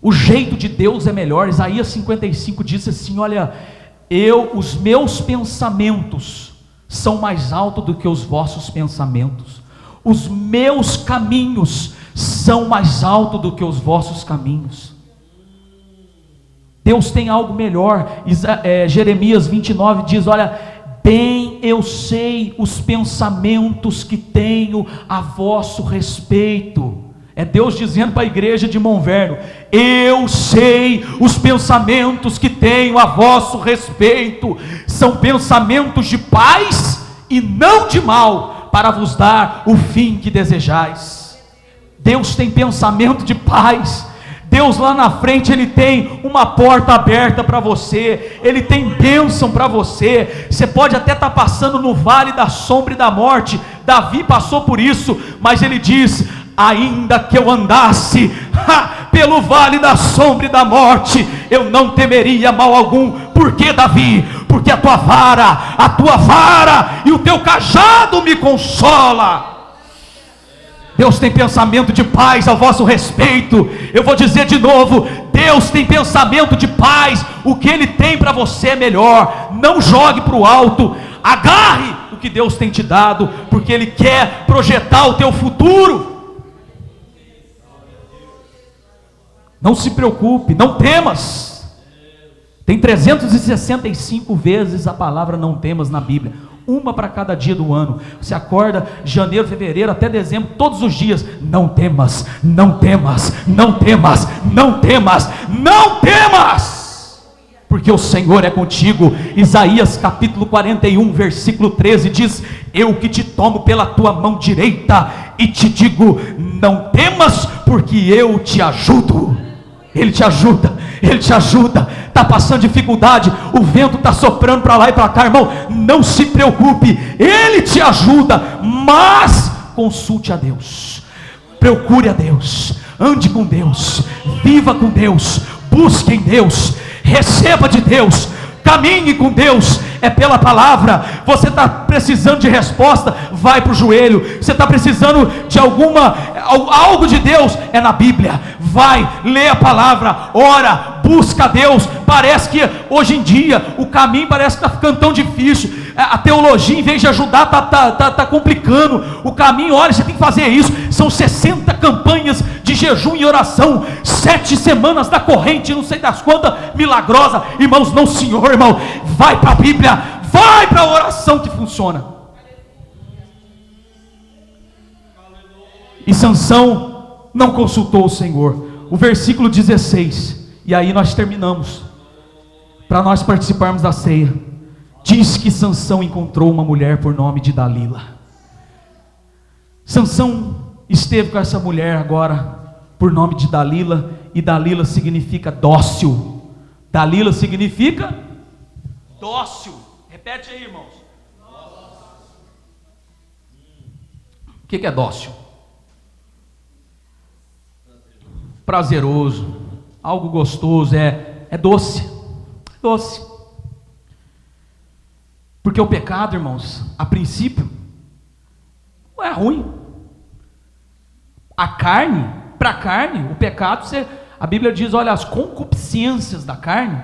O jeito de Deus é melhor. Isaías 55 diz assim: olha, os meus pensamentos são mais altos do que os vossos pensamentos. Os meus caminhos são mais altos do que os vossos caminhos. Deus tem algo melhor. Jeremias 29 diz: olha, bem eu sei os pensamentos que tenho a vosso respeito. É Deus dizendo para a igreja de Monverno: eu sei os pensamentos que tenho a vosso respeito. São pensamentos de paz e não de mal, para vos dar o fim que desejais. Deus tem pensamento de paz. Deus lá na frente, Ele tem uma porta aberta para você, Ele tem bênção para você. Você pode até estar passando no vale da sombra e da morte. Davi passou por isso, mas ele diz: ainda que eu andasse pelo vale da sombra e da morte, eu não temeria mal algum. Por que, Davi? Porque a tua vara e o teu cajado me consola. Deus tem pensamento de paz ao vosso respeito. Eu vou dizer de novo: Deus tem pensamento de paz. O que Ele tem para você é melhor. Não jogue para o alto. Agarre o que Deus tem te dado, porque Ele quer projetar o teu futuro. Não se preocupe, não temas. Tem 365 vezes a palavra não temas na Bíblia. Uma para cada dia do ano. Você acorda janeiro, fevereiro até dezembro, todos os dias: não temas, não temas, não temas, não temas, não temas, porque o Senhor é contigo. Isaías capítulo 41 versículo 13 diz: eu que te tomo pela tua mão direita e te digo: não temas, porque eu te ajudo. Ele te ajuda, Ele te ajuda. Está passando dificuldade, o vento está soprando para lá e para cá, irmão, não se preocupe, Ele te ajuda. Mas consulte a Deus, procure a Deus, ande com Deus, viva com Deus, busque em Deus, receba de Deus, caminhe com Deus. É pela palavra. Você está precisando de resposta, vai para o joelho. Você está precisando de algo de Deus, é na Bíblia. Vai, lê a palavra, ora, busca a Deus. Parece que hoje em dia o caminho parece que está ficando tão difícil. A teologia, em vez de ajudar, está complicando o caminho. Olha, você tem que fazer isso. São 60 campanhas de jejum e oração, 7 semanas da corrente, não sei das quantas, milagrosa. Irmãos, não, senhor, irmão, vai para a Bíblia, vai para a oração que funciona. E Sansão não consultou o Senhor. O versículo 16, e aí nós terminamos, para nós participarmos da ceia. Diz que Sansão encontrou uma mulher por nome de Dalila. Sansão esteve com essa mulher agora por nome de Dalila, e Dalila significa dócil. Dalila significa dócil. Repete aí, irmãos. O que é dócil? Prazeroso, algo gostoso, é doce. Doce. Porque o pecado, irmãos, a princípio, não é ruim. A carne, para a carne, o pecado, a Bíblia diz, olha, as concupiscências da carne,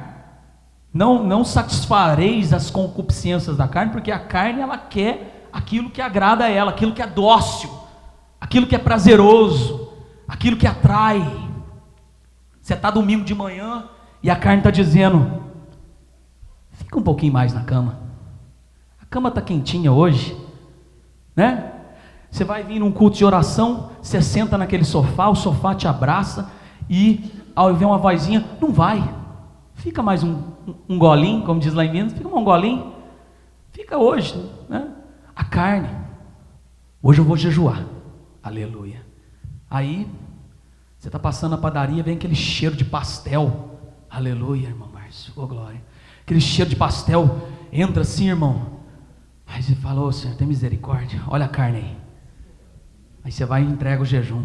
não satisfareis as concupiscências da carne, porque a carne, ela quer aquilo que agrada a ela, aquilo que é dócil, aquilo que é prazeroso, aquilo que atrai. Você está domingo de manhã, e a carne está dizendo, fica um pouquinho mais na cama. A cama está quentinha hoje, né? Você vai vir num culto de oração, você senta naquele sofá, o sofá te abraça, e ao ver uma vozinha, não vai, fica mais um golinho, como diz lá em Minas, fica um golinho, fica hoje, né? A carne, hoje eu vou jejuar, aleluia. Aí, você está passando na padaria, vem aquele cheiro de pastel, aleluia, irmão Márcio, ô glória, aquele cheiro de pastel, entra assim, irmão, aí você fala, ô Senhor, tem misericórdia, olha a carne aí. Aí você vai e entrega o jejum.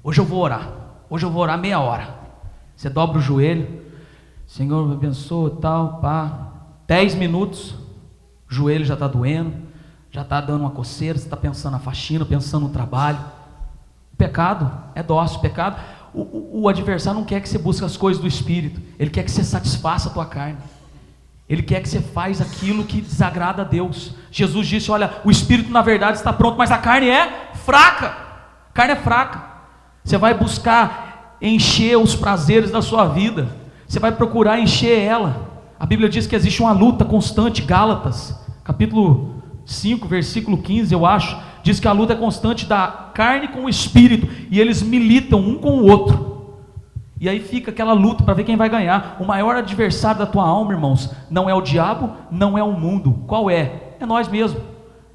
Hoje eu vou orar meia hora. Você dobra o joelho, Senhor me abençoa, tal, pá. 10 minutos, o joelho já está doendo, já está dando uma coceira, você está pensando na faxina, pensando no trabalho. O pecado é dócil, o pecado, o adversário não quer que você busque as coisas do Espírito, ele quer que você satisfaça a tua carne. Ele quer que você faça aquilo que desagrada a Deus. Jesus disse, olha, o Espírito na verdade está pronto, mas a carne é fraca. A carne é fraca. Você vai buscar encher os prazeres da sua vida. Você vai procurar encher ela. A Bíblia diz que existe uma luta constante. Gálatas, capítulo 5, versículo 15, eu acho, diz que a luta é constante da carne com o Espírito, e eles militam um com o outro. E aí fica aquela luta para ver quem vai ganhar. O maior adversário da tua alma, irmãos, não é o diabo, não é o mundo. Qual é? É nós mesmos.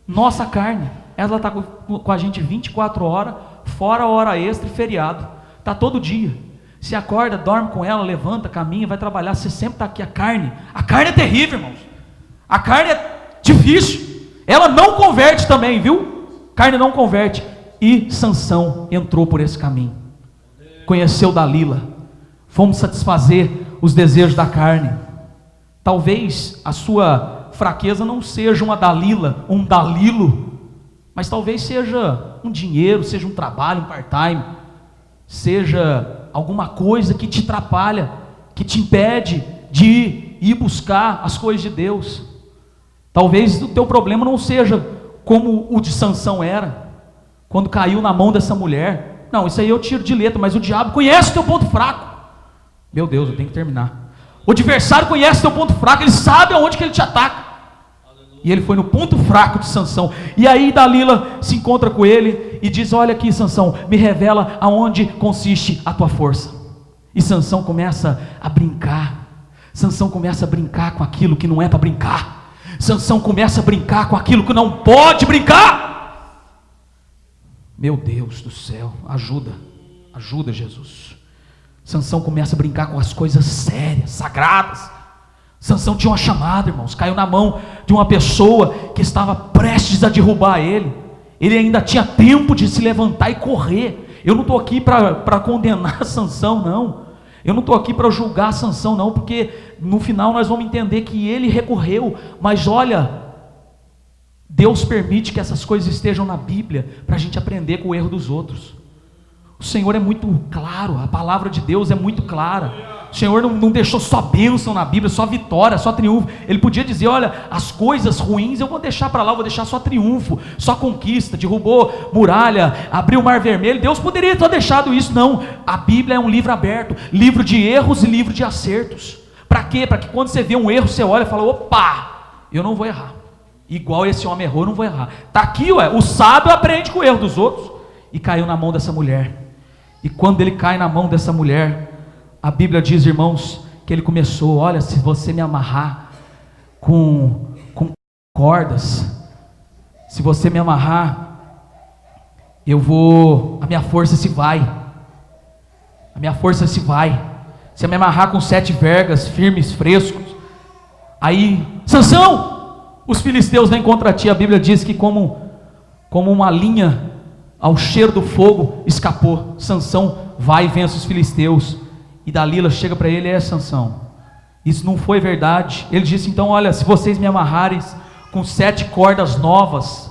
Nossa carne. Ela está com a gente 24 horas, fora hora extra e feriado. Está todo dia. Você acorda, dorme com ela, levanta, caminha, vai trabalhar. Você sempre está aqui. A carne é terrível, irmãos. A carne é difícil. Ela não converte também, viu? Carne não converte. E Sansão entrou por esse caminho. Conheceu Dalila. Fomos satisfazer os desejos da carne. Talvez a sua fraqueza não seja uma Dalila, um Dalilo, mas talvez seja um dinheiro, seja um trabalho, um part-time, seja alguma coisa que te atrapalha, que te impede de ir buscar as coisas de Deus. Talvez o teu problema não seja como o de Sansão era, quando caiu na mão dessa mulher. Não, isso aí eu tiro de letra, mas o diabo conhece o teu ponto fraco. Meu Deus, eu tenho que terminar. O adversário conhece o teu ponto fraco, ele sabe aonde que ele te ataca. E ele foi no ponto fraco de Sansão. E aí Dalila se encontra com ele e diz, olha aqui Sansão, me revela aonde consiste a tua força. E Sansão começa a brincar. Sansão começa a brincar com aquilo que não é para brincar. Sansão começa a brincar com aquilo que não pode brincar. Meu Deus do céu, ajuda Jesus. Sansão começa a brincar com as coisas sérias, sagradas. Sansão tinha uma chamada, irmãos, caiu na mão de uma pessoa que estava prestes a derrubar ele. Ele ainda tinha tempo de se levantar e correr. Eu não estou aqui para condenar Sansão, não. Eu não estou aqui para julgar Sansão, não, porque no final nós vamos entender que ele recorreu. Mas olha, Deus permite que essas coisas estejam na Bíblia para a gente aprender com o erro dos outros. O Senhor é muito claro, a palavra de Deus é muito clara. O Senhor não deixou só bênção na Bíblia, só vitória, só triunfo. Ele podia dizer, olha, as coisas ruins eu vou deixar para lá, eu vou deixar só triunfo, só conquista, derrubou muralha, abriu o mar vermelho. Deus poderia ter deixado isso, não. A Bíblia é um livro aberto, livro de erros e livro de acertos. Para quê? Para que quando você vê um erro, você olha e fala, opa, eu não vou errar. Igual esse homem errou, eu não vou errar. Está aqui, o sábio aprende com o erro dos outros. E caiu na mão dessa mulher. E quando ele cai na mão dessa mulher, a Bíblia diz, irmãos, que ele começou, olha, se você me amarrar com cordas, se você me amarrar, a minha força se vai, Se eu me amarrar com 7 vergas firmes, frescos, aí, Sansão, os filisteus vêm contra ti. A Bíblia diz que como uma linha ao cheiro do fogo escapou. Sansão vai e vence os filisteus. E Dalila chega para ele: Sansão, isso não foi verdade. Ele disse: então olha, se vocês me amarrarem com 7 cordas novas,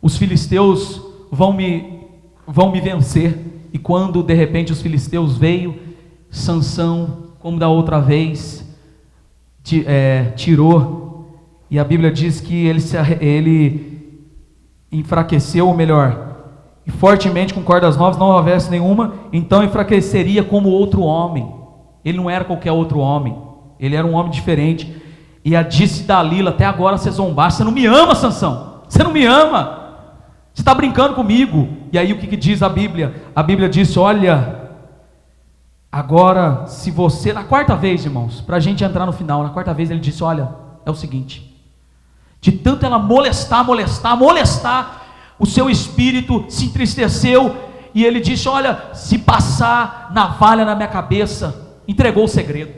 os filisteus vão me vencer. E quando de repente os filisteus veio, Sansão, como da outra vez, tirou, e a Bíblia diz que ele enfraqueceu, ou melhor, e fortemente com cordas novas, não houvesse nenhuma, então enfraqueceria como outro homem. Ele não era qualquer outro homem, ele era um homem diferente. E a disse Dalila: até agora você zombaste, você não me ama, Sansão, você não me ama, você está brincando comigo. E aí o que diz a Bíblia? A Bíblia diz: olha, agora se você, na quarta vez, irmãos, para a gente entrar no final, na quarta vez ele disse: olha, é o seguinte, de tanto ela molestar, o seu espírito se entristeceu, e ele disse: olha, se passar navalha na minha cabeça. Entregou o segredo.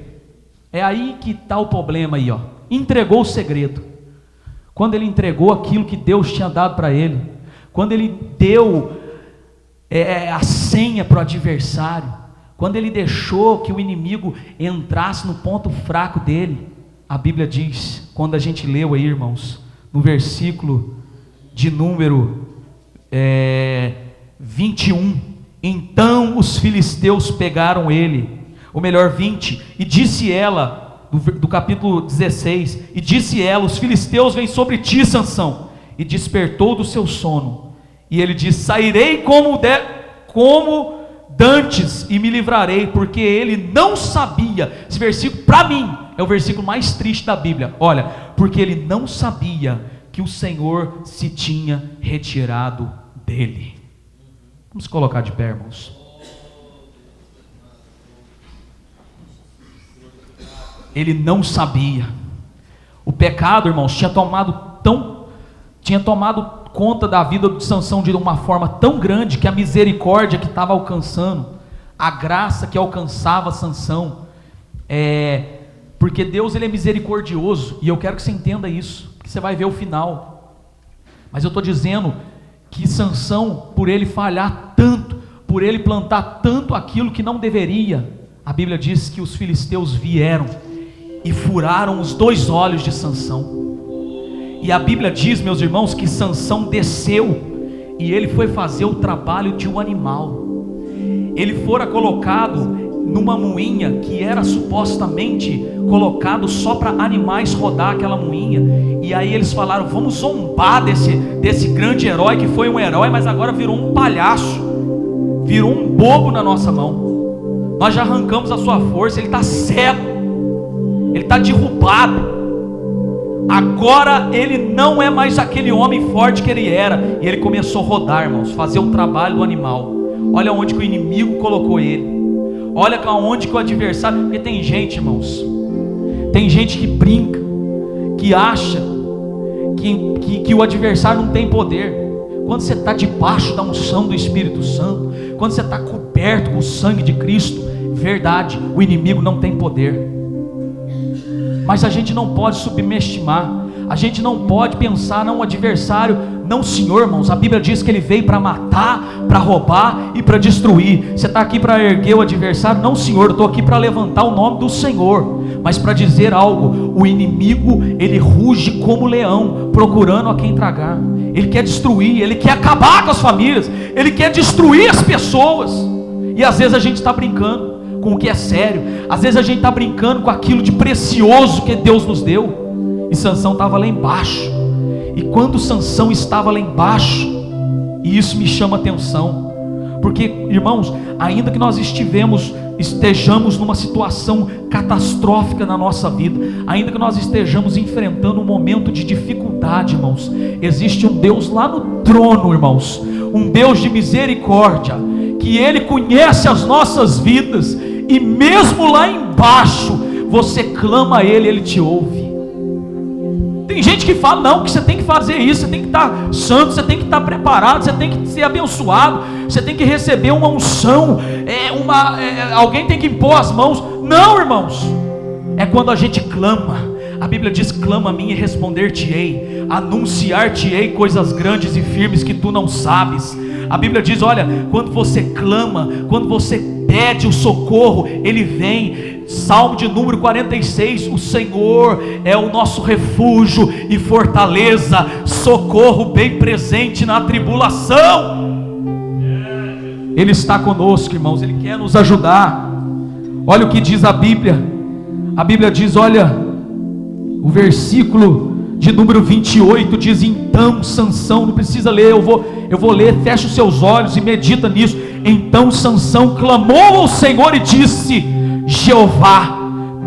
É aí que está o problema aí, ó. Entregou o segredo. Quando ele entregou aquilo que Deus tinha dado para ele, quando ele deu a senha para o adversário, quando ele deixou que o inimigo entrasse no ponto fraco dele, a Bíblia diz, quando a gente leu aí, irmãos, no versículo de número 21, então os filisteus pegaram ele, ou melhor 20, e disse ela, do capítulo 16, e disse ela: os filisteus vêm sobre ti, Sansão. E despertou do seu sono, e ele disse: sairei como dantes e me livrarei, porque ele não sabia. Esse versículo para mim é o versículo mais triste da Bíblia. Olha, porque ele não sabia que o Senhor se tinha retirado dele. Vamos colocar de pé, irmãos. Ele não sabia. O pecado, irmãos, tinha tomado conta da vida de Sansão de uma forma tão grande, que a misericórdia que estava alcançando, a graça que alcançava Sansão, porque Deus, ele é misericordioso, e eu quero que você entenda isso, porque você vai ver o final. Mas eu estou dizendo que Sansão, por ele falhar tanto, por ele plantar tanto aquilo que não deveria, a Bíblia diz que os filisteus vieram e furaram os 2 olhos de Sansão. E a Bíblia diz, meus irmãos, que Sansão desceu e ele foi fazer o trabalho de um animal. Ele fora colocado numa moinha que era supostamente colocado só para animais rodar aquela moinha. E aí eles falaram: vamos zombar desse grande herói, que foi um herói, mas agora virou um palhaço, virou um bobo na nossa mão. Nós já arrancamos a sua força, ele está cego, ele está derrubado. Agora ele não é mais aquele homem forte que ele era. E ele começou a rodar, irmãos, fazer o trabalho do animal. Olha onde que o inimigo colocou ele, olha onde que o adversário. Porque tem gente, irmãos, tem gente que brinca, que acha que o adversário não tem poder. Quando você está debaixo da unção do Espírito Santo, quando você está coberto com o sangue de Cristo, verdade, o inimigo não tem poder. Mas a gente não pode subestimar, a gente não pode pensar: não, o adversário, não, senhor, irmãos, a Bíblia diz que ele veio para matar, para roubar e para destruir. Você está aqui para erguer o adversário? Não, senhor, eu estou aqui para levantar o nome do Senhor. Mas para dizer algo, o inimigo, ele ruge como leão, procurando a quem tragar. Ele quer destruir, ele quer acabar com as famílias, ele quer destruir as pessoas. E às vezes a gente está brincando com o que é sério, às vezes a gente está brincando com aquilo de precioso que Deus nos deu. E Sansão estava lá embaixo, e quando Sansão estava lá embaixo, e isso me chama atenção, porque, irmãos, ainda que nós estejamos numa situação catastrófica na nossa vida, ainda que nós estejamos enfrentando um momento de dificuldade, irmãos, existe um Deus lá no trono, irmãos, um Deus de misericórdia, que Ele conhece as nossas vidas, e mesmo lá embaixo, você clama a Ele, Ele te ouve. Tem gente que fala: não, que você tem que fazer isso, você tem que estar santo, você tem que estar preparado, você tem que ser abençoado, você tem que receber uma unção, alguém tem que impor as mãos. Não, irmãos, é quando a gente clama. A Bíblia diz: clama a mim e responder-te-ei, anunciar-te-ei coisas grandes e firmes que tu não sabes. A Bíblia diz: olha, quando você clama, quando você pede o socorro, Ele vem. Salmo de número 46, o Senhor é o nosso refúgio e fortaleza, socorro bem presente na tribulação. Ele está conosco, irmãos, Ele quer nos ajudar. Olha o que diz a Bíblia. A Bíblia diz, olha, o versículo de número 28 diz: então Sansão, não precisa ler, eu vou ler, fecha os seus olhos e medita nisso. Então Sansão clamou ao Senhor e disse: Jeová,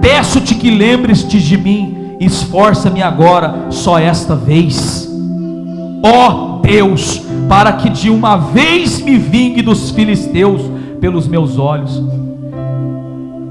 peço-te que lembres-te de mim, esforça-me agora, só esta vez, ó Deus, para que de uma vez me vingue dos filisteus pelos meus olhos.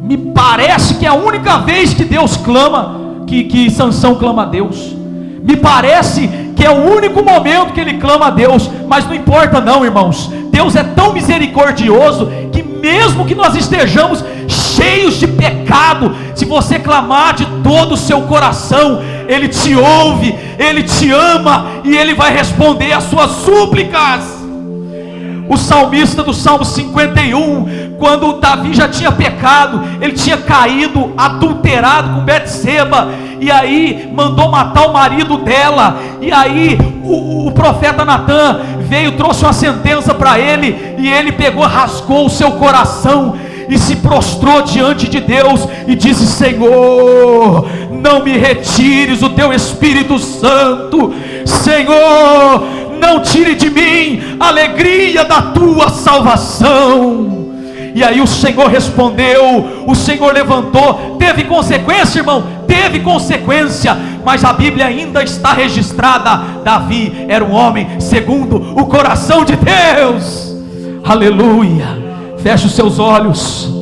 Me parece que é a única vez que Deus clama, que Sansão clama a Deus. Me parece que é o único momento que ele clama a Deus, mas não importa não, irmãos. Deus é tão misericordioso que mesmo que nós estejamos cheios de pecado, se você clamar de todo o seu coração, Ele te ouve, Ele te ama e Ele vai responder às suas súplicas. O salmista do Salmo 51, quando Davi já tinha pecado, ele tinha caído, adulterado com Betseba, e aí mandou matar o marido dela, e aí o profeta Natã veio, trouxe uma sentença para ele, e ele pegou, rasgou o seu coração, e se prostrou diante de Deus, e disse: Senhor, não me retires o teu Espírito Santo, Senhor, não tire de mim a alegria da tua salvação. E aí o Senhor respondeu, o Senhor levantou. Teve consequência, irmão? Teve consequência, mas a Bíblia ainda está registrada: Davi era um homem segundo o coração de Deus. Aleluia. Feche os seus olhos.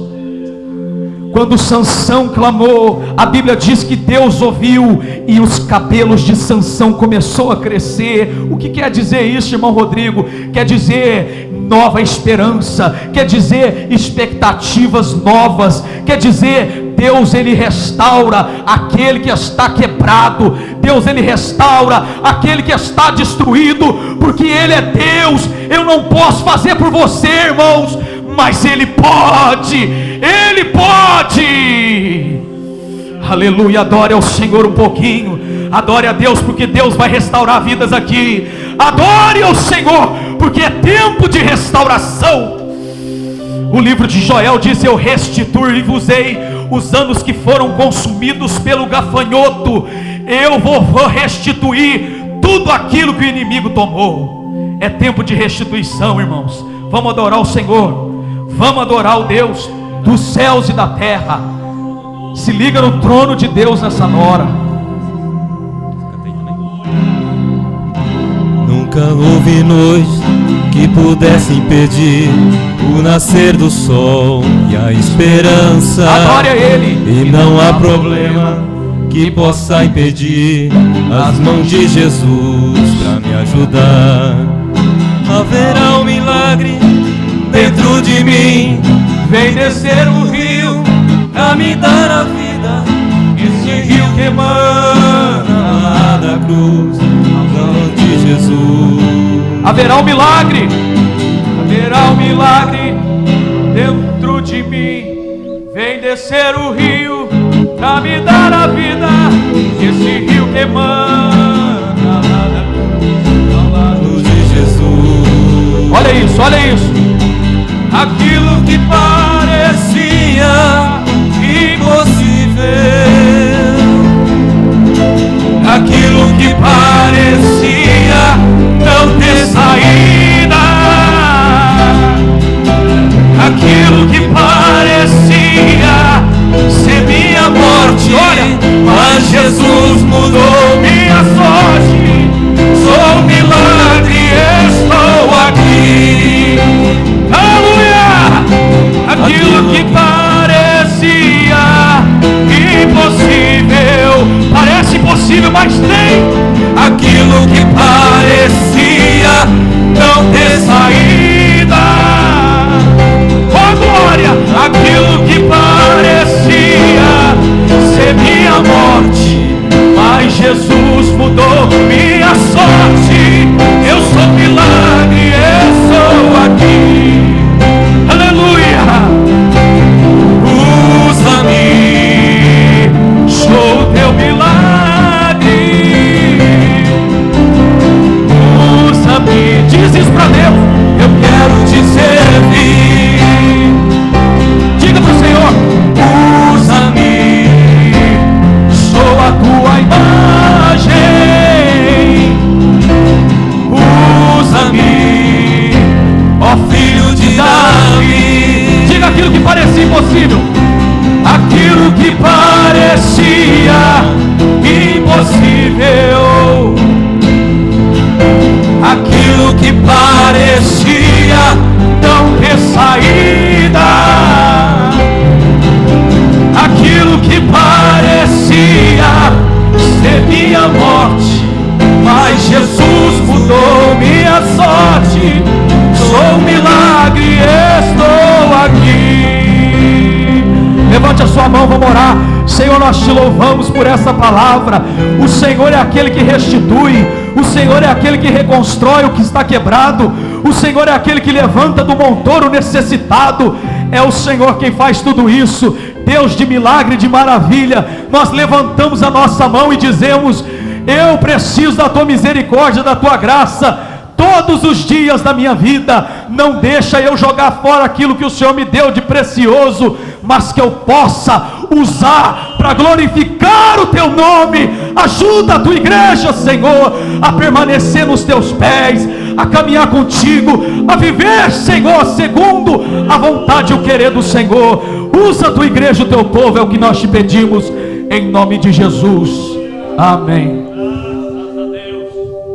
Quando Sansão clamou, a Bíblia diz que Deus ouviu e os cabelos de Sansão começou a crescer. O que quer dizer isso, irmão Rodrigo? Quer dizer nova esperança, quer dizer expectativas novas, quer dizer Deus, Ele restaura aquele que está quebrado. Deus, Ele restaura aquele que está destruído, porque Ele é Deus. Eu não posso fazer por você, irmãos, mas Ele pode, Ele pode. Aleluia, adore ao Senhor um pouquinho, adore a Deus, porque Deus vai restaurar vidas aqui. Adore ao Senhor, porque é tempo de restauração. O livro de Joel diz: eu restituir-vos-ei os anos que foram consumidos pelo gafanhoto. Eu vou restituir tudo aquilo que o inimigo tomou. É tempo de restituição, irmãos. Vamos adorar o Senhor, vamos adorar o Deus dos céus e da terra. Se liga no trono de Deus nessa hora. Nunca houve noite que pudesse impedir o nascer do sol e a esperança. Adore a Ele. E não há problema que possa impedir as mãos de Jesus para me ajudar. Haverá um milagre dentro de mim. Vem descer o rio a me dar a vida. Esse rio que emana lá da cruz, as mãos de Jesus. Haverá um milagre, haverá um milagre dentro de mim. Vem descer o rio pra me dar a vida. Esse rio que emana lá da cruz, lá luz de Jesus. Olha isso, olha isso. Aquilo que parecia impossível, aquilo que parecia não ter saída, aquilo que parecia ser minha morte, olha, mas Jesus mudou minha sorte. Sou um milagre, estou aqui. Aleluia! Aquilo que parecia impossível, parece impossível, mas tem. Aquilo que parecia não ter saída, oh glória! Aquilo que parecia Jesus mudou minha sorte. Eu sou milagre, estou aqui. Aleluia. Usa-me, sou teu milagre. Usa-me, diz isso pra Deus. Eu quero te servir. Diga pro Senhor: usa-me, sou a tua imagem. Usa-me, ó filho de Davi. Diga aquilo que parecia impossível. Aquilo que parecia impossível. Aquilo que parecia não ter saída. Aquilo que parecia ser minha morte, mas Jesus mudou minha sorte. Sou um milagre, estou aqui. Levante a sua mão, vamos orar. Senhor, nós te louvamos por essa palavra. O Senhor é aquele que restitui. O Senhor é aquele que reconstrói o que está quebrado. O Senhor é aquele que levanta do montouro necessitado. É o Senhor quem faz tudo isso. Deus de milagre e de maravilha, nós levantamos a nossa mão e dizemos: eu preciso da tua misericórdia, da tua graça, todos os dias da minha vida. Não deixa eu jogar fora aquilo que o Senhor me deu de precioso, mas que eu possa usar para glorificar o teu nome. Ajuda a tua igreja, Senhor, a permanecer nos teus pés, a caminhar contigo, a viver, Senhor, segundo a vontade e o querer do Senhor. Usa a tua igreja, o teu povo, é o que nós te pedimos, em nome de Jesus, amém.